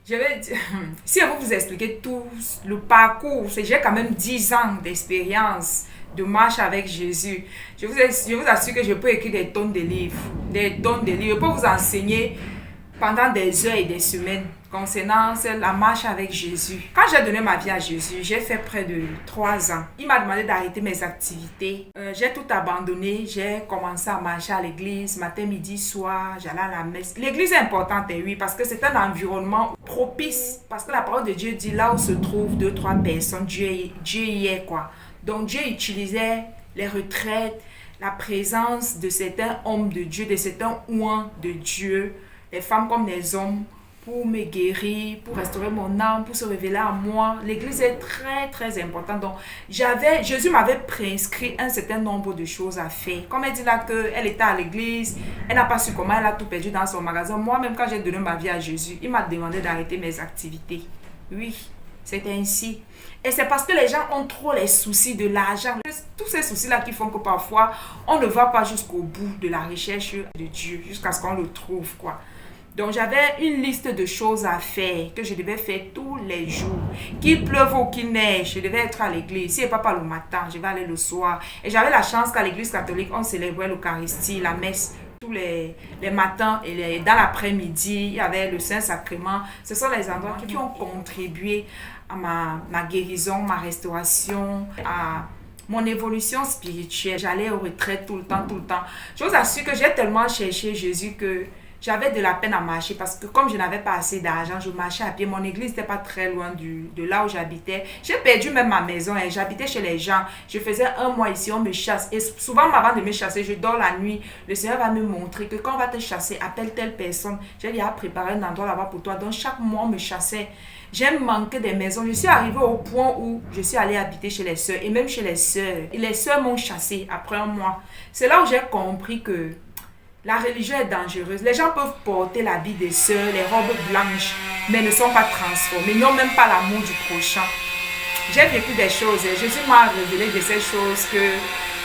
Je vais dire, si je vous expliquer tout le parcours, j'ai quand même 10 ans d'expérience de marche avec Jésus. Je vous assure que je peux écrire des tonnes de livres. Des tonnes de livres. Je peux vous enseigner pendant des heures et des semaines concernant la marche avec Jésus. Quand j'ai donné ma vie à Jésus, j'ai fait près de 3 ans. Il m'a demandé d'arrêter mes activités. J'ai tout abandonné. J'ai commencé à marcher à l'église, matin, midi, soir. J'allais à la messe. L'église est importante, oui, parce que c'est un environnement propice. Parce que la parole de Dieu dit, là où se trouvent 2-3 personnes, Dieu y est, quoi. Donc Dieu utilisait les retraites, la présence de certains hommes de Dieu, de certains ouins de Dieu, les femmes comme les hommes, pour me guérir, pour restaurer mon âme, pour se révéler à moi. L'église est très, très importante. Donc, Jésus m'avait prescrit un certain nombre de choses à faire. Comme elle dit là qu'elle était à l'église, elle n'a pas su comment, elle a tout perdu dans son magasin. Moi-même, quand j'ai donné ma vie à Jésus, il m'a demandé d'arrêter mes activités. Oui, c'est ainsi. Et c'est parce que les gens ont trop les soucis de l'argent. Tous ces soucis-là qui font que parfois, on ne va pas jusqu'au bout de la recherche de Dieu, jusqu'à ce qu'on le trouve, quoi. Donc, j'avais une liste de choses à faire que je devais faire tous les jours. Qu'il pleuve ou qu'il neige, je devais être à l'église. Si je ne vais pas le matin, je vais aller le soir. Et j'avais la chance qu'à l'église catholique, on célébrait l'Eucharistie, la messe, tous les matins et dans l'après-midi. Il y avait le Saint-Sacrement. Ce sont les endroits qui ont contribué à ma guérison, ma restauration, à mon évolution spirituelle. J'allais aux retraites tout le temps. Je vous assure que j'ai tellement cherché Jésus que j'avais de la peine à marcher parce que comme je n'avais pas assez d'argent, je marchais à pied. Mon église n'était pas très loin de là où j'habitais. J'ai perdu même ma maison et j'habitais chez les gens. Je faisais 1 mois ici, on me chasse. Et souvent, avant de me chasser, je dors la nuit. Le Seigneur va me montrer que quand on va te chasser, appelle telle personne. J'ai déjà préparé un endroit là-bas pour toi. Donc chaque mois, on me chassait. J'ai manqué des maisons. Je suis arrivée au point où je suis allée habiter chez les sœurs. Et même chez les sœurs. Et les sœurs m'ont chassée après 1 mois. C'est là où j'ai compris que la religion est dangereuse. Les gens peuvent porter l'habit des sœurs, les robes blanches, mais ne sont pas transformés, n'ont même pas l'amour du prochain. J'ai vécu des choses et Jésus m'a révélé de ces choses que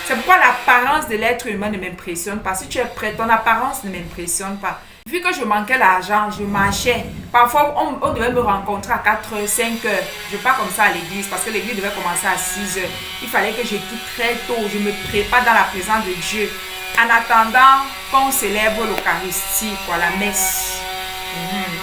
c'est pourquoi l'apparence de l'être humain ne m'impressionne pas. Si tu es prêt, ton apparence ne m'impressionne pas. Vu que je manquais l'argent, je marchais. Parfois, on devait me rencontrer à 4h, 5h. Je pars comme ça à l'église parce que l'église devait commencer à 6h. Il fallait que je quitte très tôt. Je me prépare dans la présence de Dieu. En attendant qu'on célèbre l'Eucharistie, la messe,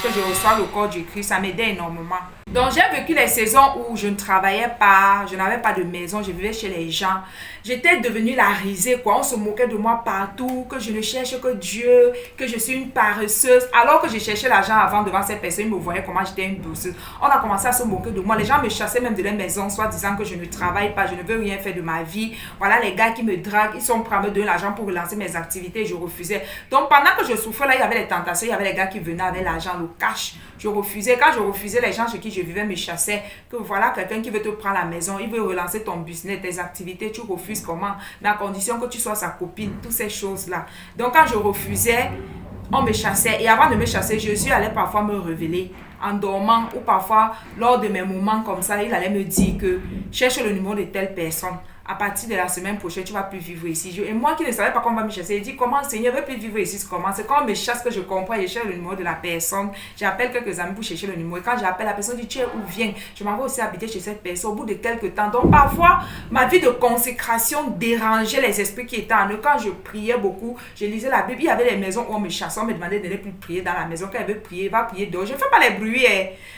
que je reçois le corps du Christ, ça m'aidait énormément. Donc j'ai vécu les saisons où je ne travaillais pas, je n'avais pas de maison, je vivais chez les gens. J'étais devenue la risée, On se moquait de moi partout, que je ne cherche que Dieu, que je suis une paresseuse. Alors que je cherchais l'argent avant devant ces personnes, ils me voyaient comment j'étais une douceuse. On a commencé à se moquer de moi. Les gens me chassaient même de leur maison, soit disant que je ne travaille pas, je ne veux rien faire de ma vie. Voilà, les gars qui me draguent, ils sont prêts à me donner l'argent pour relancer mes activités et je refusais. Donc pendant que je souffrais, là, il y avait les tentations, il y avait les gars qui venaient avec l'argent, le cash. Je refusais. Quand je refusais, les gens chez qui je vivais me chassaient. Que voilà, quelqu'un qui veut te prendre la maison, il veut relancer ton business, tes activités, tu refuses comment? Mais à condition que tu sois sa copine, toutes ces choses-là. Donc quand je refusais, on me chassait. Et avant de me chasser, Jésus allait parfois me révéler en dormant ou parfois lors de mes moments comme ça, il allait me dire que cherche le numéro de telle personne. À partir de la semaine prochaine, tu ne vas plus vivre ici. Et moi qui ne savais pas comment me chasser, il dit comment Seigneur, je ne veux plus vivre ici. C'est quand on me chasse que je comprends, je cherche le numéro de la personne. J'appelle quelques amis pour chercher le numéro. Et quand j'appelle la personne, dit tu es où viens. Je m'en vais aussi habiter chez cette personne au bout de quelques temps. Donc parfois, ma vie de consécration dérangeait les esprits qui étaient en eux. Quand je priais beaucoup, je lisais la Bible. Il y avait les maisons où on me chassait. On me demandait de ne plus prier dans la maison. Quand elle veut prier, va prier dehors. Je ne fais pas les bruits.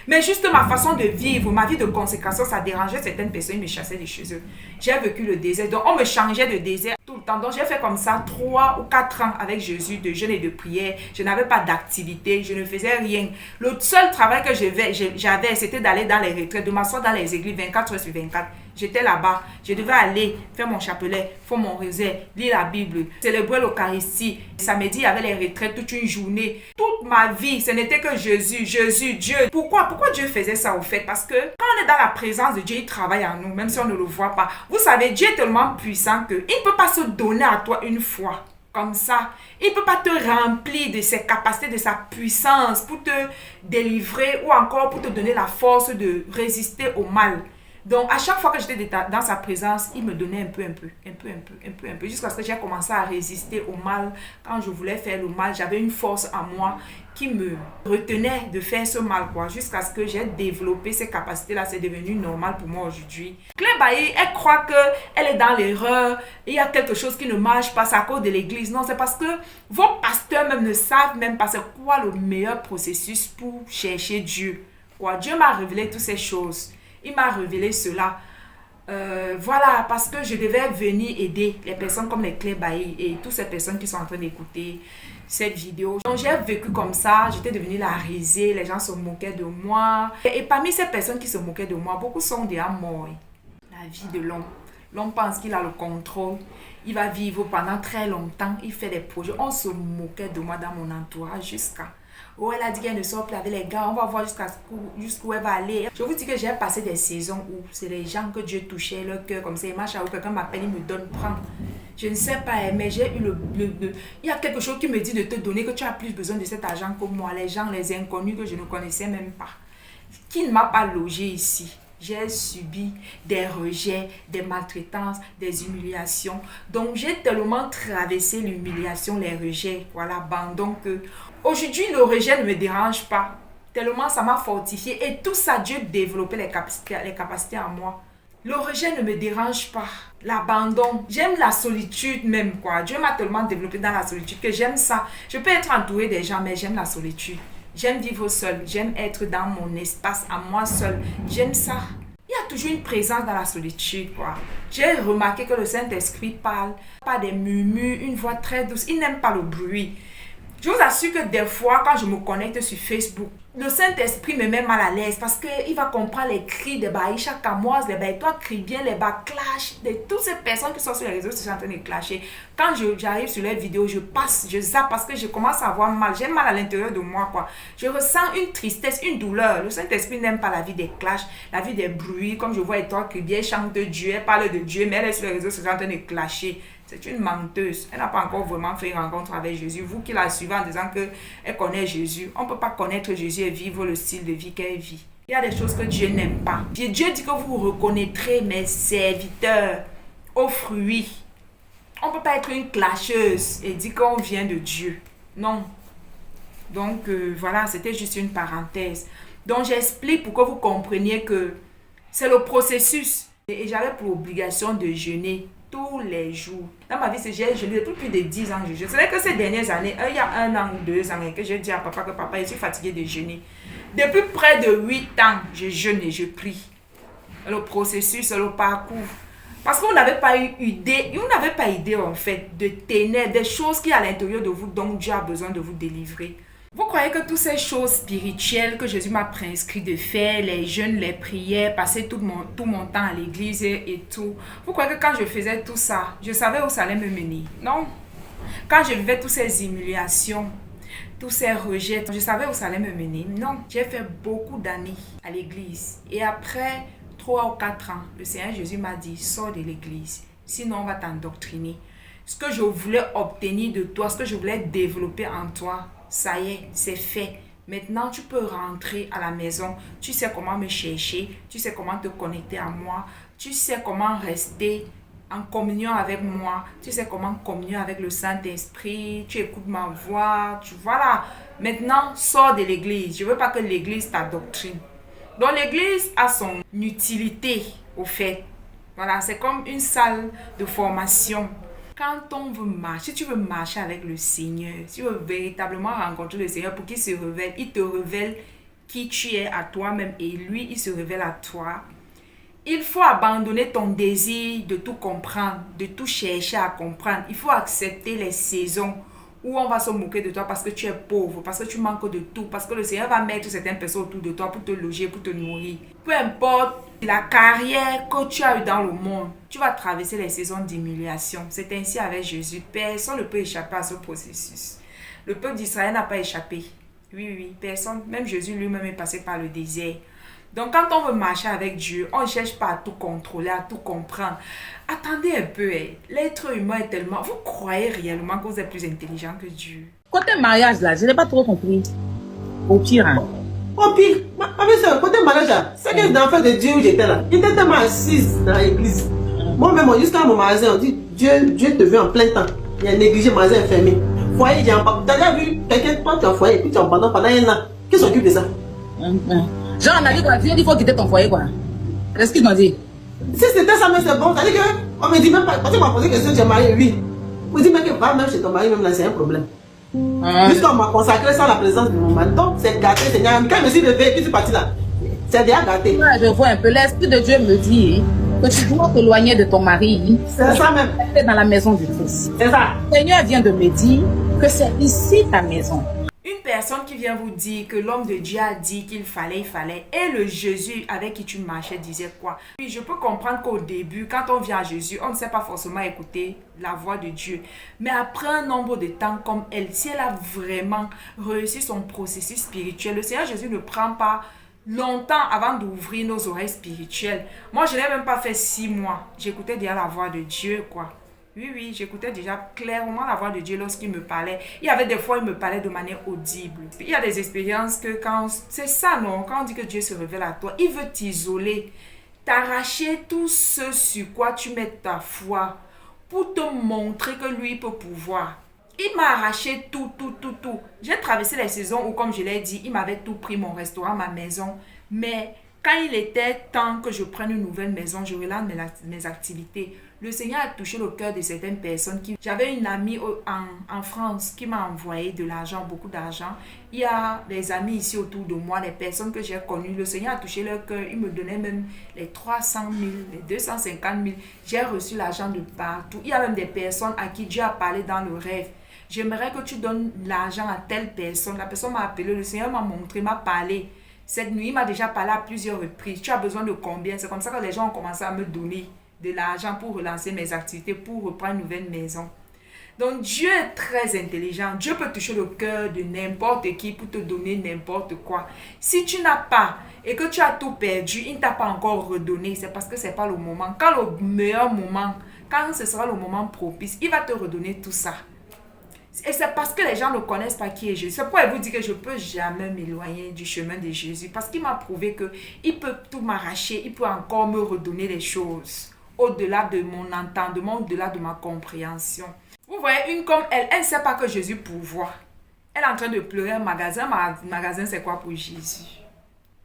Mais juste ma façon de vivre, ma vie de consécration, ça dérangeait certaines personnes. Ils me chassaient de chez eux. J'ai vécu le désert. Donc, on me changeait de désert tout le temps. Donc, j'ai fait comme ça 3 ou 4 ans avec Jésus, de jeûne et de prière. Je n'avais pas d'activité. Je ne faisais rien. Le seul travail que j'avais, c'était d'aller dans les retraites, de m'asseoir dans les églises 24 heures sur 24. J'étais là-bas. Je devais aller faire mon chapelet, faire mon rosaire, lire la Bible, célébrer l'Eucharistie. Samedi, il y avait les retraites toute une journée. Toute ma vie, ce n'était que Jésus, Dieu. Pourquoi Dieu faisait ça au fait? Parce que quand on est dans la présence de Dieu, il travaille en nous, même si on ne le voit pas. Vous savez, Dieu est tellement puissant qu'il ne peut pas se donner à toi une fois. Comme ça, il ne peut pas te remplir de ses capacités, de sa puissance pour te délivrer ou encore pour te donner la force de résister au mal. Donc, à chaque fois que j'étais dans sa présence, il me donnait un peu, jusqu'à ce que j'ai commencé à résister au mal. Quand je voulais faire le mal, j'avais une force en moi qui me retenait de faire ce mal, quoi, jusqu'à ce que j'ai développé ces capacités-là. C'est devenu normal pour moi aujourd'hui. Claire Bailly, elle croit qu'elle est dans l'erreur, il y a quelque chose qui ne marche pas, c'est à cause de l'église. Non, c'est parce que vos pasteurs même ne savent même pas c'est quoi le meilleur processus pour chercher Dieu. Quoi. Dieu m'a révélé toutes ces choses. Il m'a révélé cela. Voilà, parce que je devais venir aider les personnes comme les Claire Bailly et toutes ces personnes qui sont en train d'écouter cette vidéo. Donc j'ai vécu comme ça, j'étais devenue la risée, les gens se moquaient de moi. Et parmi ces personnes qui se moquaient de moi, beaucoup sont déjà morts. La vie de l'homme. L'homme pense qu'il a le contrôle. Il va vivre pendant très longtemps. Il fait des projets. On se moquait de moi dans mon entourage jusqu'à... Oh, elle a dit qu'elle ne sort plus avec les gars. On va voir jusqu'où elle va aller. Je vous dis que j'ai passé des saisons où c'est les gens que Dieu touchait leur cœur comme ça. Il marche où quelqu'un m'appelle, il me donne, prends. Je ne sais pas, mais j'ai eu il y a quelque chose qui me dit de te donner, que tu as plus besoin de cet argent que moi. Les gens, les inconnus que je ne connaissais même pas. Qui ne m'a pas logé ici. J'ai subi des rejets, des maltraitances, des humiliations. Donc, j'ai tellement traversé l'humiliation, les rejets, voilà, l'abandon que... Aujourd'hui, le rejet ne me dérange pas. Tellement ça m'a fortifié. Et tout ça, Dieu développait les capacités en moi. Le rejet ne me dérange pas. L'abandon. J'aime la solitude même, quoi. Dieu m'a tellement développé dans la solitude que j'aime ça. Je peux être entourée des gens, mais j'aime la solitude. J'aime vivre seule. J'aime être dans mon espace, à moi seule. J'aime ça. Il y a toujours une présence dans la solitude, quoi. J'ai remarqué que le Saint-Esprit parle, pas des murmures, une voix très douce. Il n'aime pas le bruit. Je vous assure que des fois, quand je me connecte sur Facebook, le Saint-Esprit me met mal à l'aise parce qu'il va comprendre les cris des Baïcha Kamoise, les Baïtois crient bien, les Backlash, de toutes ces personnes qui sont sur les réseaux sociaux en train de clasher. Quand j'arrive sur les vidéos, je zappe parce que je commence à avoir mal. J'ai mal à l'intérieur de moi, quoi. Je ressens une tristesse, une douleur. Le Saint-Esprit n'aime pas la vie des clashs, la vie des bruits. Comme je vois Étoile crier bien, elle chante de Dieu, elle parle de Dieu, mais elle est sur les réseaux sociaux en train de clasher. C'est une menteuse. Elle n'a pas encore vraiment fait une rencontre avec Jésus. Vous qui la suivez en disant qu'elle connaît Jésus, on ne peut pas connaître Jésus et vivre le style de vie qu'elle vit. Il y a des choses que Dieu n'aime pas. Dieu dit que vous reconnaîtrez mes serviteurs aux fruits. On ne peut pas être une clasheuse et dire qu'on vient de Dieu. Non. Donc voilà, c'était juste une parenthèse. Donc j'explique pour que vous compreniez que c'est le processus. Et j'avais pour obligation de jeûner tous les jours. Dans ma vie, j'ai jeûné depuis plus de 10 ans. C'est vrai que ces dernières années, il y a 1 an ou 2 ans, que j'ai dit à papa que papa, je suis fatiguée de jeûner. Depuis près de 8 ans, je jeûne et je prie. Le processus, le parcours. Parce qu'on n'avait pas eu idée, en fait, de ténèbres, des choses qui sont à l'intérieur de vous, dont Dieu a besoin de vous délivrer. Vous croyez que toutes ces choses spirituelles que Jésus m'a prescrit de faire, les jeûnes, les prières, passer tout mon temps à l'église et tout, vous croyez que quand je faisais tout ça, je savais où ça allait me mener? Non. Quand je vivais toutes ces humiliations, tous ces rejets, je savais où ça allait me mener? Non. J'ai fait beaucoup d'années à l'église. Et après 3 ou 4 ans, le Seigneur Jésus m'a dit, sors de l'église, sinon on va t'endoctriner. Ce que je voulais obtenir de toi, ce que je voulais développer en toi, ça y est, c'est fait. Maintenant, tu peux rentrer à la maison. Tu sais comment me chercher. Tu sais comment te connecter à moi. Tu sais comment rester en communion avec moi. Tu sais comment communier avec le Saint-Esprit. Tu écoutes ma voix. Voilà. Maintenant, sors de l'église. Je ne veux pas que l'église t'adoctrine. Donc, l'église a son utilité, au fait. Voilà, c'est comme une salle de formation. Quand on veut marcher, si tu veux marcher avec le Seigneur, si tu veux véritablement rencontrer le Seigneur pour qu'il se révèle, il te révèle qui tu es à toi-même et lui, il se révèle à toi. Il faut abandonner ton désir de tout comprendre, de tout chercher à comprendre. Il faut accepter les saisons où on va se moquer de toi parce que tu es pauvre, parce que tu manques de tout, parce que le Seigneur va mettre certaines personnes autour de toi pour te loger, pour te nourrir. Peu importe la carrière que tu as eue dans le monde, tu vas traverser les saisons d'humiliation. C'est ainsi avec Jésus. Personne ne peut échapper à ce processus. Le peuple d'Israël n'a pas échappé. Oui, personne. Même Jésus lui-même est passé par le désert. Donc quand on veut marcher avec Dieu, on ne cherche pas à tout contrôler, à tout comprendre. Attendez un peu, l'être humain est tellement... Vous croyez réellement que vous êtes plus intelligent que Dieu? Côté mariage là, je n'ai pas trop compris. Au pire, hein. Au pire, ma soeur, côté mariage, c'est que d'enfant de Dieu où j'étais là. J'étais tellement assise dans l'église. Moi-même, jusqu'à mon magasin, on dit Dieu te veut en plein temps. Il y a négligé, magasin fermé. Foyer, j'ai abandonné. Tu as déjà vu quelqu'un, toi, tu es en foyer et puis tu abandonnes pendant un an. Qui s'occupe de ça? Genre, on a dit quoi? Tu as dit qu'il faut quitter ton foyer, quoi. C'est ce qu'ils m'ont dit. Si c'était ça, mais c'est bon. C'est-à-dire qu'on me dit même pas. Quand tu m'as posé question, tu es marié, oui. On me dit même que va même chez ton mari, même là, c'est un problème. Puisqu'on m'a consacré sans la présence de mon mari. Donc, c'est gâté, Seigneur. Quand je me suis levé et puis je suis parti là, c'est déjà gâté. Ouais, je vois un peu. L'Esprit de Dieu me dit que tu dois t'éloigner de ton mari. C'est ça même. Dans la maison du Christ. C'est ça. Le Seigneur vient de me dire que c'est ici ta maison. Une personne qui vient vous dire que l'homme de Dieu a dit qu'il fallait, et le Jésus avec qui tu marchais disait quoi? Puis je peux comprendre qu'au début, quand on vient à Jésus, on ne sait pas forcément écouter la voix de Dieu. Mais après un nombre de temps comme elle, si elle a vraiment réussi son processus spirituel, le Seigneur Jésus ne prend pas longtemps avant d'ouvrir nos oreilles spirituelles. Moi, je n'ai même pas fait 6 mois. J'écoutais déjà la voix de Dieu, quoi. Oui, j'écoutais déjà clairement la voix de Dieu lorsqu'il me parlait. Il y avait des fois, il me parlait de manière audible. Il y a des expériences que quand... C'est ça, non? Quand on dit que Dieu se révèle à toi, il veut t'isoler, t'arracher tout ce sur quoi tu mets ta foi pour te montrer que lui peut pouvoir. Il m'a arraché tout. J'ai traversé les saisons où, comme je l'ai dit, il m'avait tout pris, mon restaurant, ma maison. Mais quand il était temps que je prenne une nouvelle maison, je relance mes activités. Le Seigneur a touché le cœur de certaines personnes. J'avais une amie en France qui m'a envoyé de l'argent, beaucoup d'argent. Il y a des amis ici autour de moi, les personnes que j'ai connues. Le Seigneur a touché leur cœur. Il me donnait même les 300 000, les 250 000. J'ai reçu l'argent de partout. Il y a même des personnes à qui Dieu a parlé dans le rêve. J'aimerais que tu donnes l'argent à telle personne. La personne m'a appelé, le Seigneur m'a montré, m'a parlé. Cette nuit, il m'a déjà parlé à plusieurs reprises. Tu as besoin de combien? C'est comme ça que les gens ont commencé à me donner de l'argent pour relancer mes activités, pour reprendre une nouvelle maison. Donc Dieu est très intelligent. Dieu peut toucher le cœur de n'importe qui pour te donner n'importe quoi. Si tu n'as pas et que tu as tout perdu, il ne t'a pas encore redonné, c'est parce que ce n'est pas le moment. Quand le meilleur moment, quand ce sera le moment propice, il va te redonner tout ça. Et c'est parce que les gens ne connaissent pas qui est Jésus. C'est pourquoi il vous dit que je ne peux jamais m'éloigner du chemin de Jésus. Parce qu'il m'a prouvé qu'il peut tout m'arracher. Il peut encore me redonner les choses. Au-delà de mon entendement, au-delà de ma compréhension. Vous voyez, une comme elle ne sait pas que Jésus pourvoit. Elle est en train de pleurer un magasin. Magasin, c'est quoi pour Jésus?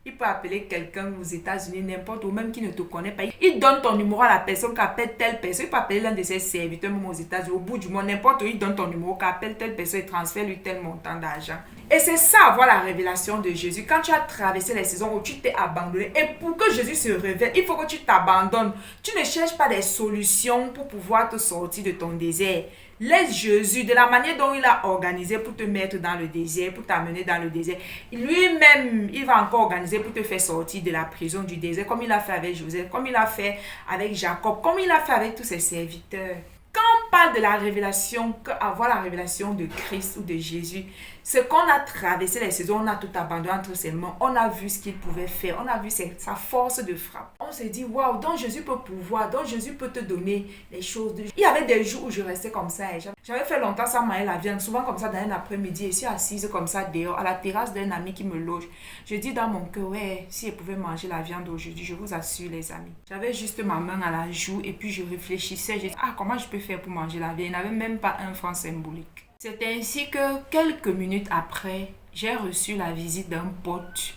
Il peut appeler quelqu'un aux États-Unis, n'importe où, même qui ne te connaît pas. Il donne ton numéro à la personne qui appelle telle personne. Il peut appeler l'un de ses serviteurs, même aux États-Unis, au bout du monde, n'importe où. Il donne ton numéro, qui appelle telle personne et transfère lui tel montant d'argent. Et c'est ça, avoir la révélation de Jésus. Quand tu as traversé les saisons où tu t'es abandonné, et pour que Jésus se révèle, il faut que tu t'abandonnes. Tu ne cherches pas des solutions pour pouvoir te sortir de ton désert. Laisse Jésus, de la manière dont il a organisé pour te mettre dans le désert, pour t'amener dans le désert. Lui-même, il va encore organiser pour te faire sortir de la prison du désert, comme il a fait avec Joseph, comme il a fait avec Jacob, comme il a fait avec tous ses serviteurs. Quand on parle de la révélation, avoir la révélation de Christ ou de Jésus, c'est qu'on a traversé les saisons, on a tout abandonné entre ses mains, on a vu ce qu'il pouvait faire, on a vu sa force de frappe. On s'est dit, waouh, donc Jésus peut pouvoir, donc Jésus peut te donner les choses. Il y avait des jours où je restais comme ça. J'avais fait longtemps sans manger la viande, souvent comme ça dans un après-midi, et je suis assise comme ça dehors, à la terrasse d'un ami qui me loge. Je dis dans mon cœur, ouais, si je pouvais manger la viande aujourd'hui, je vous assure les amis. J'avais juste ma main à la joue et puis je réfléchissais, je dis, comment je peux faire pour manger la viande? Il n'y avait même pas un franc symbolique. C'est ainsi que quelques minutes après, j'ai reçu la visite d'un pote.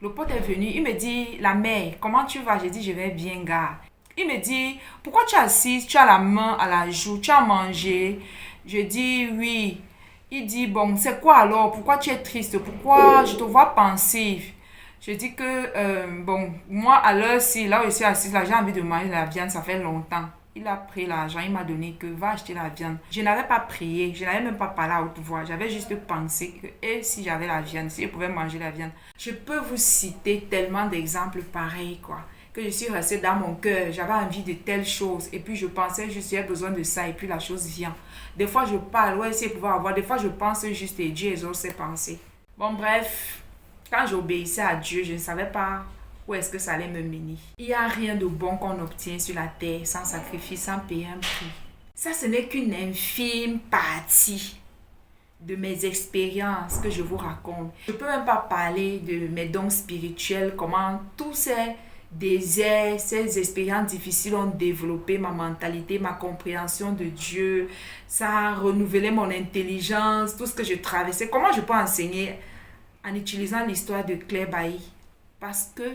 Le pote est venu, il me dit, la mère, comment tu vas? J'ai dit, je vais bien, gars. Il me dit, pourquoi tu es assise, tu as la main à la joue, tu as mangé? Je dis, oui. Il dit, bon, c'est quoi alors? Pourquoi tu es triste? Pourquoi je te vois pensive? Je dis que, bon, moi, à l'heure-ci, là où je suis assise, là, j'ai envie de manger la viande, ça fait longtemps. Il a pris l'argent, il m'a donné que va acheter la viande. Je n'avais pas prié, je n'avais même pas parlé à haute voix. J'avais juste pensé que et si j'avais la viande, si je pouvais manger la viande. Je peux vous citer tellement d'exemples pareils, quoi. Que je suis restée dans mon cœur, j'avais envie de telle chose. Et puis je pensais juste j'avais besoin de ça et puis la chose vient. Des fois je parle, ouais, si je pouvais avoir. Des fois je pense juste et Dieu exauce ses pensées. Bon bref, quand j'obéissais à Dieu, je ne savais pas où est-ce que ça allait me mener. Il n'y a rien de bon qu'on obtient sur la terre sans sacrifice, sans payer un prix. Ça, ce n'est qu'une infime partie de mes expériences que je vous raconte. Je ne peux même pas parler de mes dons spirituels, comment tous ces déserts, ces expériences difficiles ont développé ma mentalité, ma compréhension de Dieu. Ça a renouvelé mon intelligence, tout ce que je traversais. Comment je peux enseigner en utilisant l'histoire de Claire Bailly? Parce que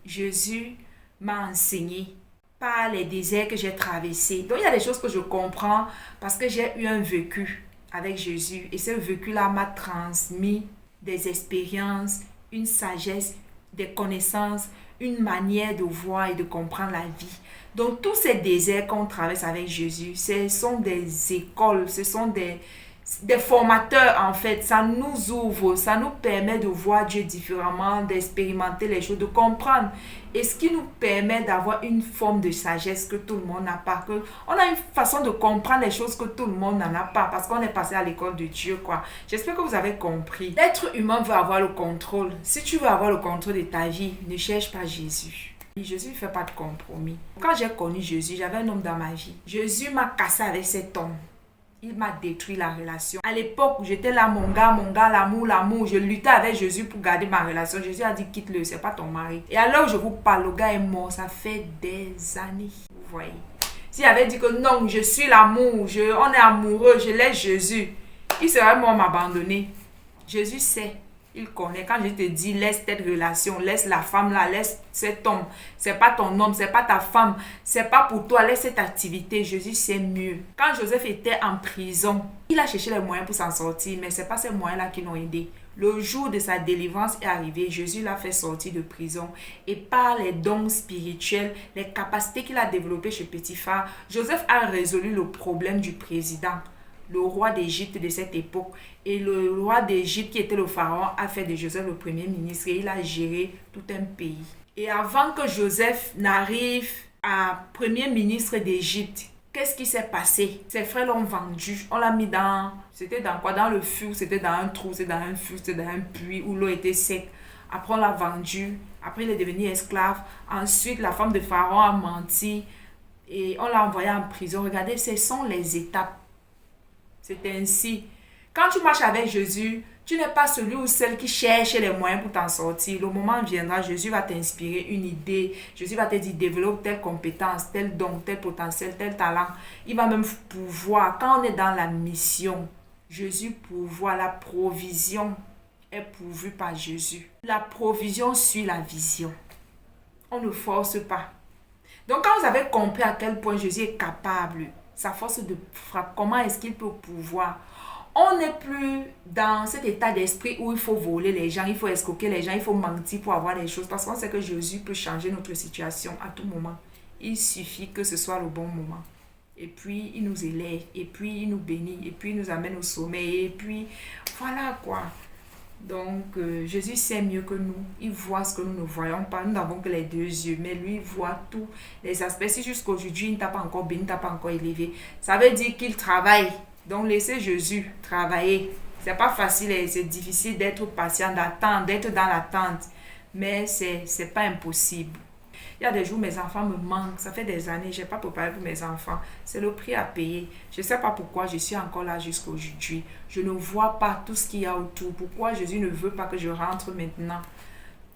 Jésus m'a enseigné par les déserts que j'ai traversés. Donc il y a des choses que je comprends parce que j'ai eu un vécu avec Jésus. Et ce vécu-là m'a transmis des expériences, une sagesse, des connaissances, une manière de voir et de comprendre la vie. Donc tous ces déserts qu'on traverse avec Jésus, ce sont des écoles, ce sont des formateurs en fait. Ça nous ouvre, ça nous permet de voir Dieu différemment, d'expérimenter les choses, de comprendre. Et ce qui nous permet d'avoir une forme de sagesse que tout le monde n'a pas. On a une façon de comprendre les choses que tout le monde n'en a pas parce qu'on est passé à l'école de Dieu, quoi. J'espère que vous avez compris. L'être humain veut avoir le contrôle. Si tu veux avoir le contrôle de ta vie, ne cherche pas Jésus. Jésus ne fait pas de compromis. Quand j'ai connu Jésus, j'avais un homme dans ma vie. Jésus m'a cassé avec cet homme. Il m'a détruit la relation. À l'époque où j'étais là, mon gars, l'amour, je luttais avec Jésus pour garder ma relation. Jésus a dit, quitte-le, c'est pas ton mari. Et alors je vous parle, le gars est mort, ça fait des années. Vous voyez. S'il avait dit que non, je suis l'amour, on est amoureux, je laisse Jésus, il serait mort m'abandonner. Jésus sait. Il connaît. Quand je te dis, laisse cette relation, laisse la femme là, laisse cet homme. C'est pas ton homme, c'est pas ta femme. C'est pas pour toi, laisse cette activité. Jésus sait mieux. Quand Joseph était en prison, il a cherché les moyens pour s'en sortir, mais c'est pas ces moyens-là qui l'ont aidé. Le jour de sa délivrance est arrivé, Jésus l'a fait sortir de prison. Et par les dons spirituels, les capacités qu'il a développées chez Potiphar, Joseph a résolu le problème du président, le roi d'Égypte de cette époque. Et le roi d'Égypte, qui était le pharaon, a fait de Joseph le premier ministre et il a géré tout un pays. Et avant que Joseph n'arrive à premier ministre d'Égypte, qu'est-ce qui s'est passé? Ses frères l'ont vendu. On l'a mis dans... C'était dans quoi? Dans le feu, c'était dans un trou, c'était dans un feu, c'était dans un puits où l'eau était sec. Après, on l'a vendu. Après, il est devenu esclave. Ensuite, la femme de Pharaon a menti. Et on l'a envoyé en prison. Regardez, ce sont les étapes. C'est ainsi. Quand tu marches avec Jésus, tu n'es pas celui ou celle qui cherche les moyens pour t'en sortir. Le moment viendra, Jésus va t'inspirer une idée. Jésus va te dire, développe telle compétence, tel don, tel potentiel, tel talent. Il va même pouvoir. Quand on est dans la mission, Jésus pourvoit. La provision est pourvue par Jésus. La provision suit la vision. On ne force pas. Donc quand vous avez compris à quel point Jésus est capable, sa force de frappe, comment est-ce qu'il peut pouvoir? On n'est plus dans cet état d'esprit où il faut voler les gens, il faut escroquer les gens, il faut mentir pour avoir les choses. Parce qu'on sait que Jésus peut changer notre situation à tout moment. Il suffit que ce soit le bon moment. Et puis, il nous élève, et puis, il nous bénit, et puis, il nous amène au sommet, et puis, voilà quoi. Donc, Jésus sait mieux que nous. Il voit ce que nous ne voyons pas. Nous n'avons que les deux yeux, mais lui, il voit tous les aspects. Si jusqu'aujourd'hui, il ne t'a pas encore béni, il ne t'a pas encore élevé, ça veut dire qu'il travaille. Donc, laissez Jésus travailler. C'est pas facile et c'est difficile d'être patient, d'attendre, d'être dans l'attente. Mais c'est pas impossible. Il y a des jours, mes enfants me manquent. Ça fait des années, je n'ai pas préparé pour mes enfants. C'est le prix à payer. Je ne sais pas pourquoi je suis encore là jusqu'aujourd'hui. Je ne vois pas tout ce qu'il y a autour. Pourquoi Jésus ne veut pas que je rentre maintenant?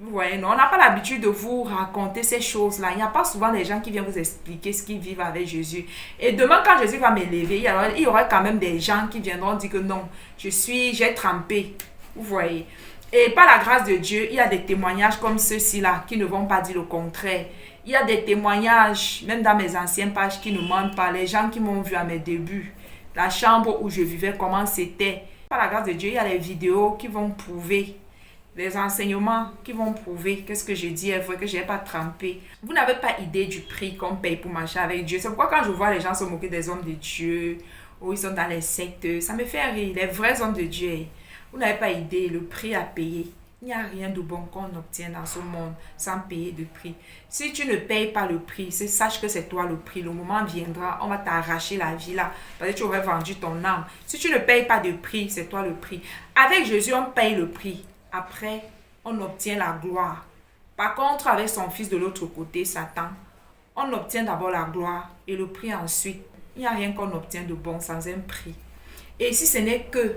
Vous voyez, non, on n'a pas l'habitude de vous raconter ces choses-là. Il n'y a pas souvent des gens qui viennent vous expliquer ce qu'ils vivent avec Jésus. Et demain, quand Jésus va m'élever, il y aura quand même des gens qui viendront dire que non, j'ai trempé. Vous voyez. Et par la grâce de Dieu, il y a des témoignages comme ceux-ci-là qui ne vont pas dire le contraire. Il y a des témoignages, même dans mes anciennes pages, qui ne mentent pas. Les gens qui m'ont vu à mes débuts, la chambre où je vivais, comment c'était. Par la grâce de Dieu, il y a les vidéos qui vont prouver, les enseignements qui vont prouver que ce que je dis est vrai, que je n'ai pas trempé. Vous n'avez pas idée du prix qu'on paye pour marcher avec Dieu. C'est pourquoi quand je vois les gens se moquer des hommes de Dieu, ou ils sont dans les sectes, ça me fait rire. Les vrais hommes de Dieu, vous n'avez pas idée le prix à payer. Il n'y a rien de bon qu'on obtient dans ce monde sans payer de prix. Si tu ne payes pas le prix, sache que c'est toi le prix. Le moment viendra, on va t'arracher la vie là. Parce que tu aurais vendu ton âme. Si tu ne payes pas de prix, c'est toi le prix. Avec Jésus, on paye le prix. Après, on obtient la gloire. Par contre, avec son fils de l'autre côté, Satan, on obtient d'abord la gloire et le prix ensuite. Il n'y a rien qu'on obtient de bon sans un prix. Et si ce n'est que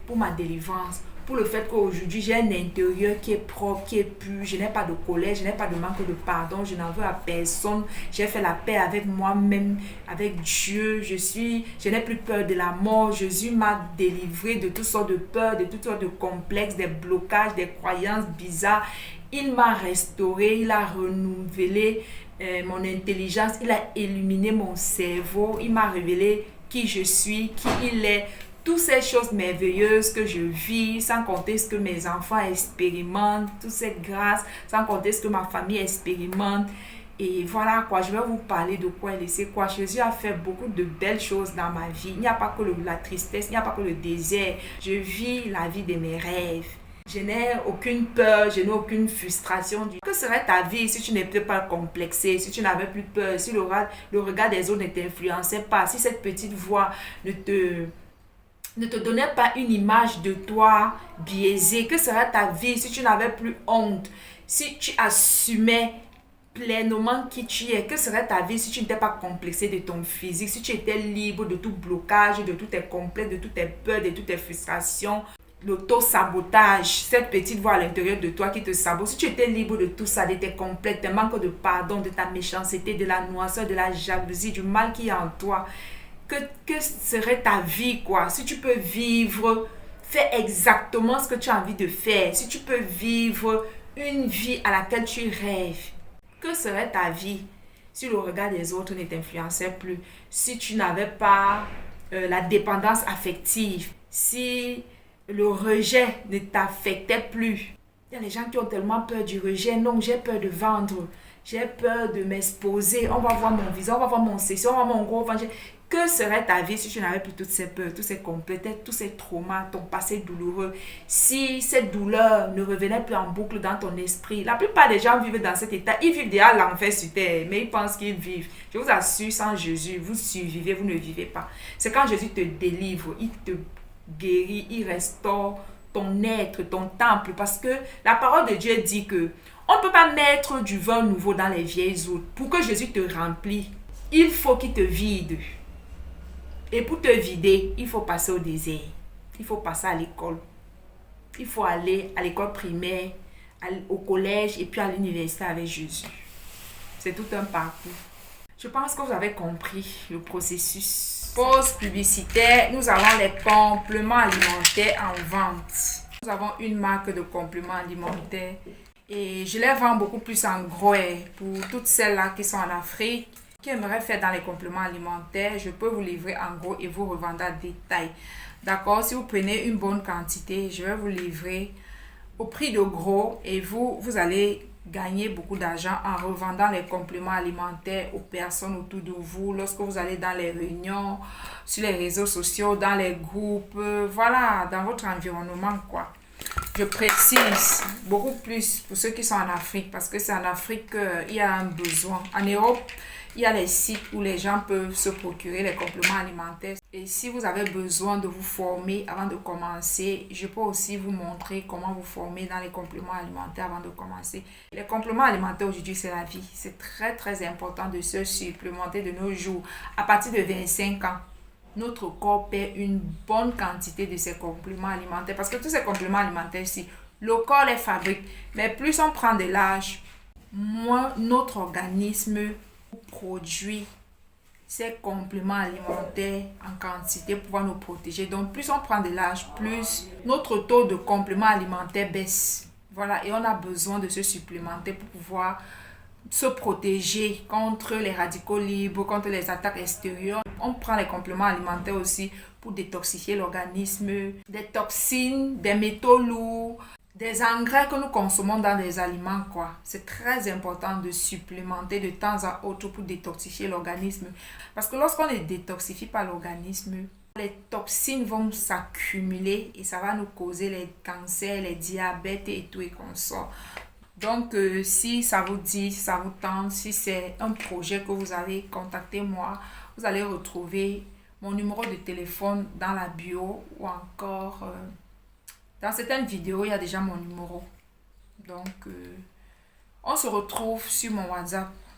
pour ma délivrance, pour le fait qu'aujourd'hui j'ai un intérieur qui est propre, qui est pur, je n'ai pas de colère, je n'ai pas de manque de pardon, je n'en veux à personne, j'ai fait la paix avec moi-même, avec Dieu, je n'ai plus peur de la mort. Jésus m'a délivré de toutes sortes de peurs, de toutes sortes de complexes, des blocages, des croyances bizarres. Il m'a restauré, il a renouvelé mon intelligence, il a éliminé mon cerveau, il m'a révélé qui je suis, qui il est, toutes ces choses merveilleuses que je vis, sans compter ce que mes enfants expérimentent, toutes ces grâces, sans compter ce que ma famille expérimente. Et voilà quoi, je vais vous parler de quoi et c'est quoi. Jésus a fait beaucoup de belles choses dans ma vie. Il n'y a pas que la tristesse, il n'y a pas que le désert. Je vis la vie de mes rêves. Je n'ai aucune peur, je n'ai aucune frustration. Que serait ta vie si tu n'étais pas complexé, si tu n'avais plus peur, si le regard des autres ne t'influençait pas, si cette petite voix ne te donnait pas une image de toi biaisée? Que serait ta vie si tu n'avais plus honte, si tu assumais pleinement qui tu es? Que serait ta vie si tu n'étais pas complexé de ton physique, si tu étais libre de tout blocage, de tous tes complexes, de toutes tes peurs, de toutes tes frustrations? L'auto-sabotage, cette petite voix à l'intérieur de toi qui te sabote, si tu étais libre de tout ça, de tes complexes, tes manques de pardon, de ta méchanceté, de la noirceur, de la jalousie, du mal qui est en toi, que serait ta vie quoi? Si tu peux vivre, fais exactement ce que tu as envie de faire. Si tu peux vivre une vie à laquelle tu rêves, que serait ta vie si le regard des autres ne t'influençait plus, si tu n'avais pas la dépendance affective, si le rejet ne t'affectait plus? Il y a des gens qui ont tellement peur du rejet. Non, j'ai peur de vendre, j'ai peur de m'exposer, on va voir mon visage, on va voir mon ceci, on va voir mon gros ventre. Que serait ta vie si tu n'avais plus toutes ces peurs, tous ces complexes, tous ces traumas, ton passé douloureux, si cette douleur ne revenait plus en boucle dans ton esprit? La plupart des gens vivent dans cet état, ils vivent déjà l'enfer sur terre, mais ils pensent qu'ils vivent. Je vous assure, sans Jésus, vous survivez, vous ne vivez pas. C'est quand Jésus te délivre, il te guérit, il restaure ton être, ton temple, parce que la parole de Dieu dit que on ne peut pas mettre du vin nouveau dans les vieilles eaux. Pour que Jésus te remplisse, il faut qu'il te vide. Et pour te vider, il faut passer au désert. Il faut passer à l'école. Il faut aller à l'école primaire, au collège et puis à l'université avec Jésus. C'est tout un parcours. Je pense que vous avez compris le processus. Pause publicitaire. Nous avons les compléments alimentaires en vente. Nous avons une marque de compléments alimentaires. Et je les vends beaucoup plus en gros pour toutes celles-là qui sont en Afrique, qui aimeraient faire dans les compléments alimentaires. Je peux vous livrer en gros et vous revendre à détail. D'accord? Si vous prenez une bonne quantité, je vais vous livrer au prix de gros et vous allez gagner beaucoup d'argent en revendant les compléments alimentaires aux personnes autour de vous, lorsque vous allez dans les réunions, sur les réseaux sociaux, dans les groupes, voilà, dans votre environnement, quoi. Je précise beaucoup plus pour ceux qui sont en Afrique, parce que c'est en Afrique qu'il y a un besoin. En Europe, il y a les sites où les gens peuvent se procurer les compléments alimentaires. Et si vous avez besoin de vous former avant de commencer, je peux aussi vous montrer comment vous former dans les compléments alimentaires avant de commencer. Les compléments alimentaires aujourd'hui, c'est la vie. C'est très très important de se supplémenter de nos jours. À partir de 25 ans, notre corps perd une bonne quantité de ces compléments alimentaires. Parce que tous ces compléments alimentaires, si le corps les fabrique, mais plus on prend de l'âge, moins notre organisme produit ces compléments alimentaires en quantité pour pouvoir nous protéger. Donc plus on prend de l'âge, plus notre taux de compléments alimentaires baisse. Voilà, et on a besoin de se supplémenter pour pouvoir se protéger contre les radicaux libres, contre les attaques extérieures. On prend les compléments alimentaires aussi pour détoxifier l'organisme, des toxines, des métaux lourds, des engrais que nous consommons dans les aliments, quoi. C'est très important de supplémenter de temps à autre pour détoxifier l'organisme. Parce que lorsqu'on ne détoxifie pas l'organisme, les toxines vont s'accumuler et ça va nous causer les cancers, les diabètes et tout et consorts. Donc, si ça vous dit, si ça vous tente, si c'est un projet que vous avez, contactez-moi. Vous allez retrouver mon numéro de téléphone dans la bio ou encore dans certaines vidéos, il y a déjà mon numéro. Donc, on se retrouve sur mon WhatsApp.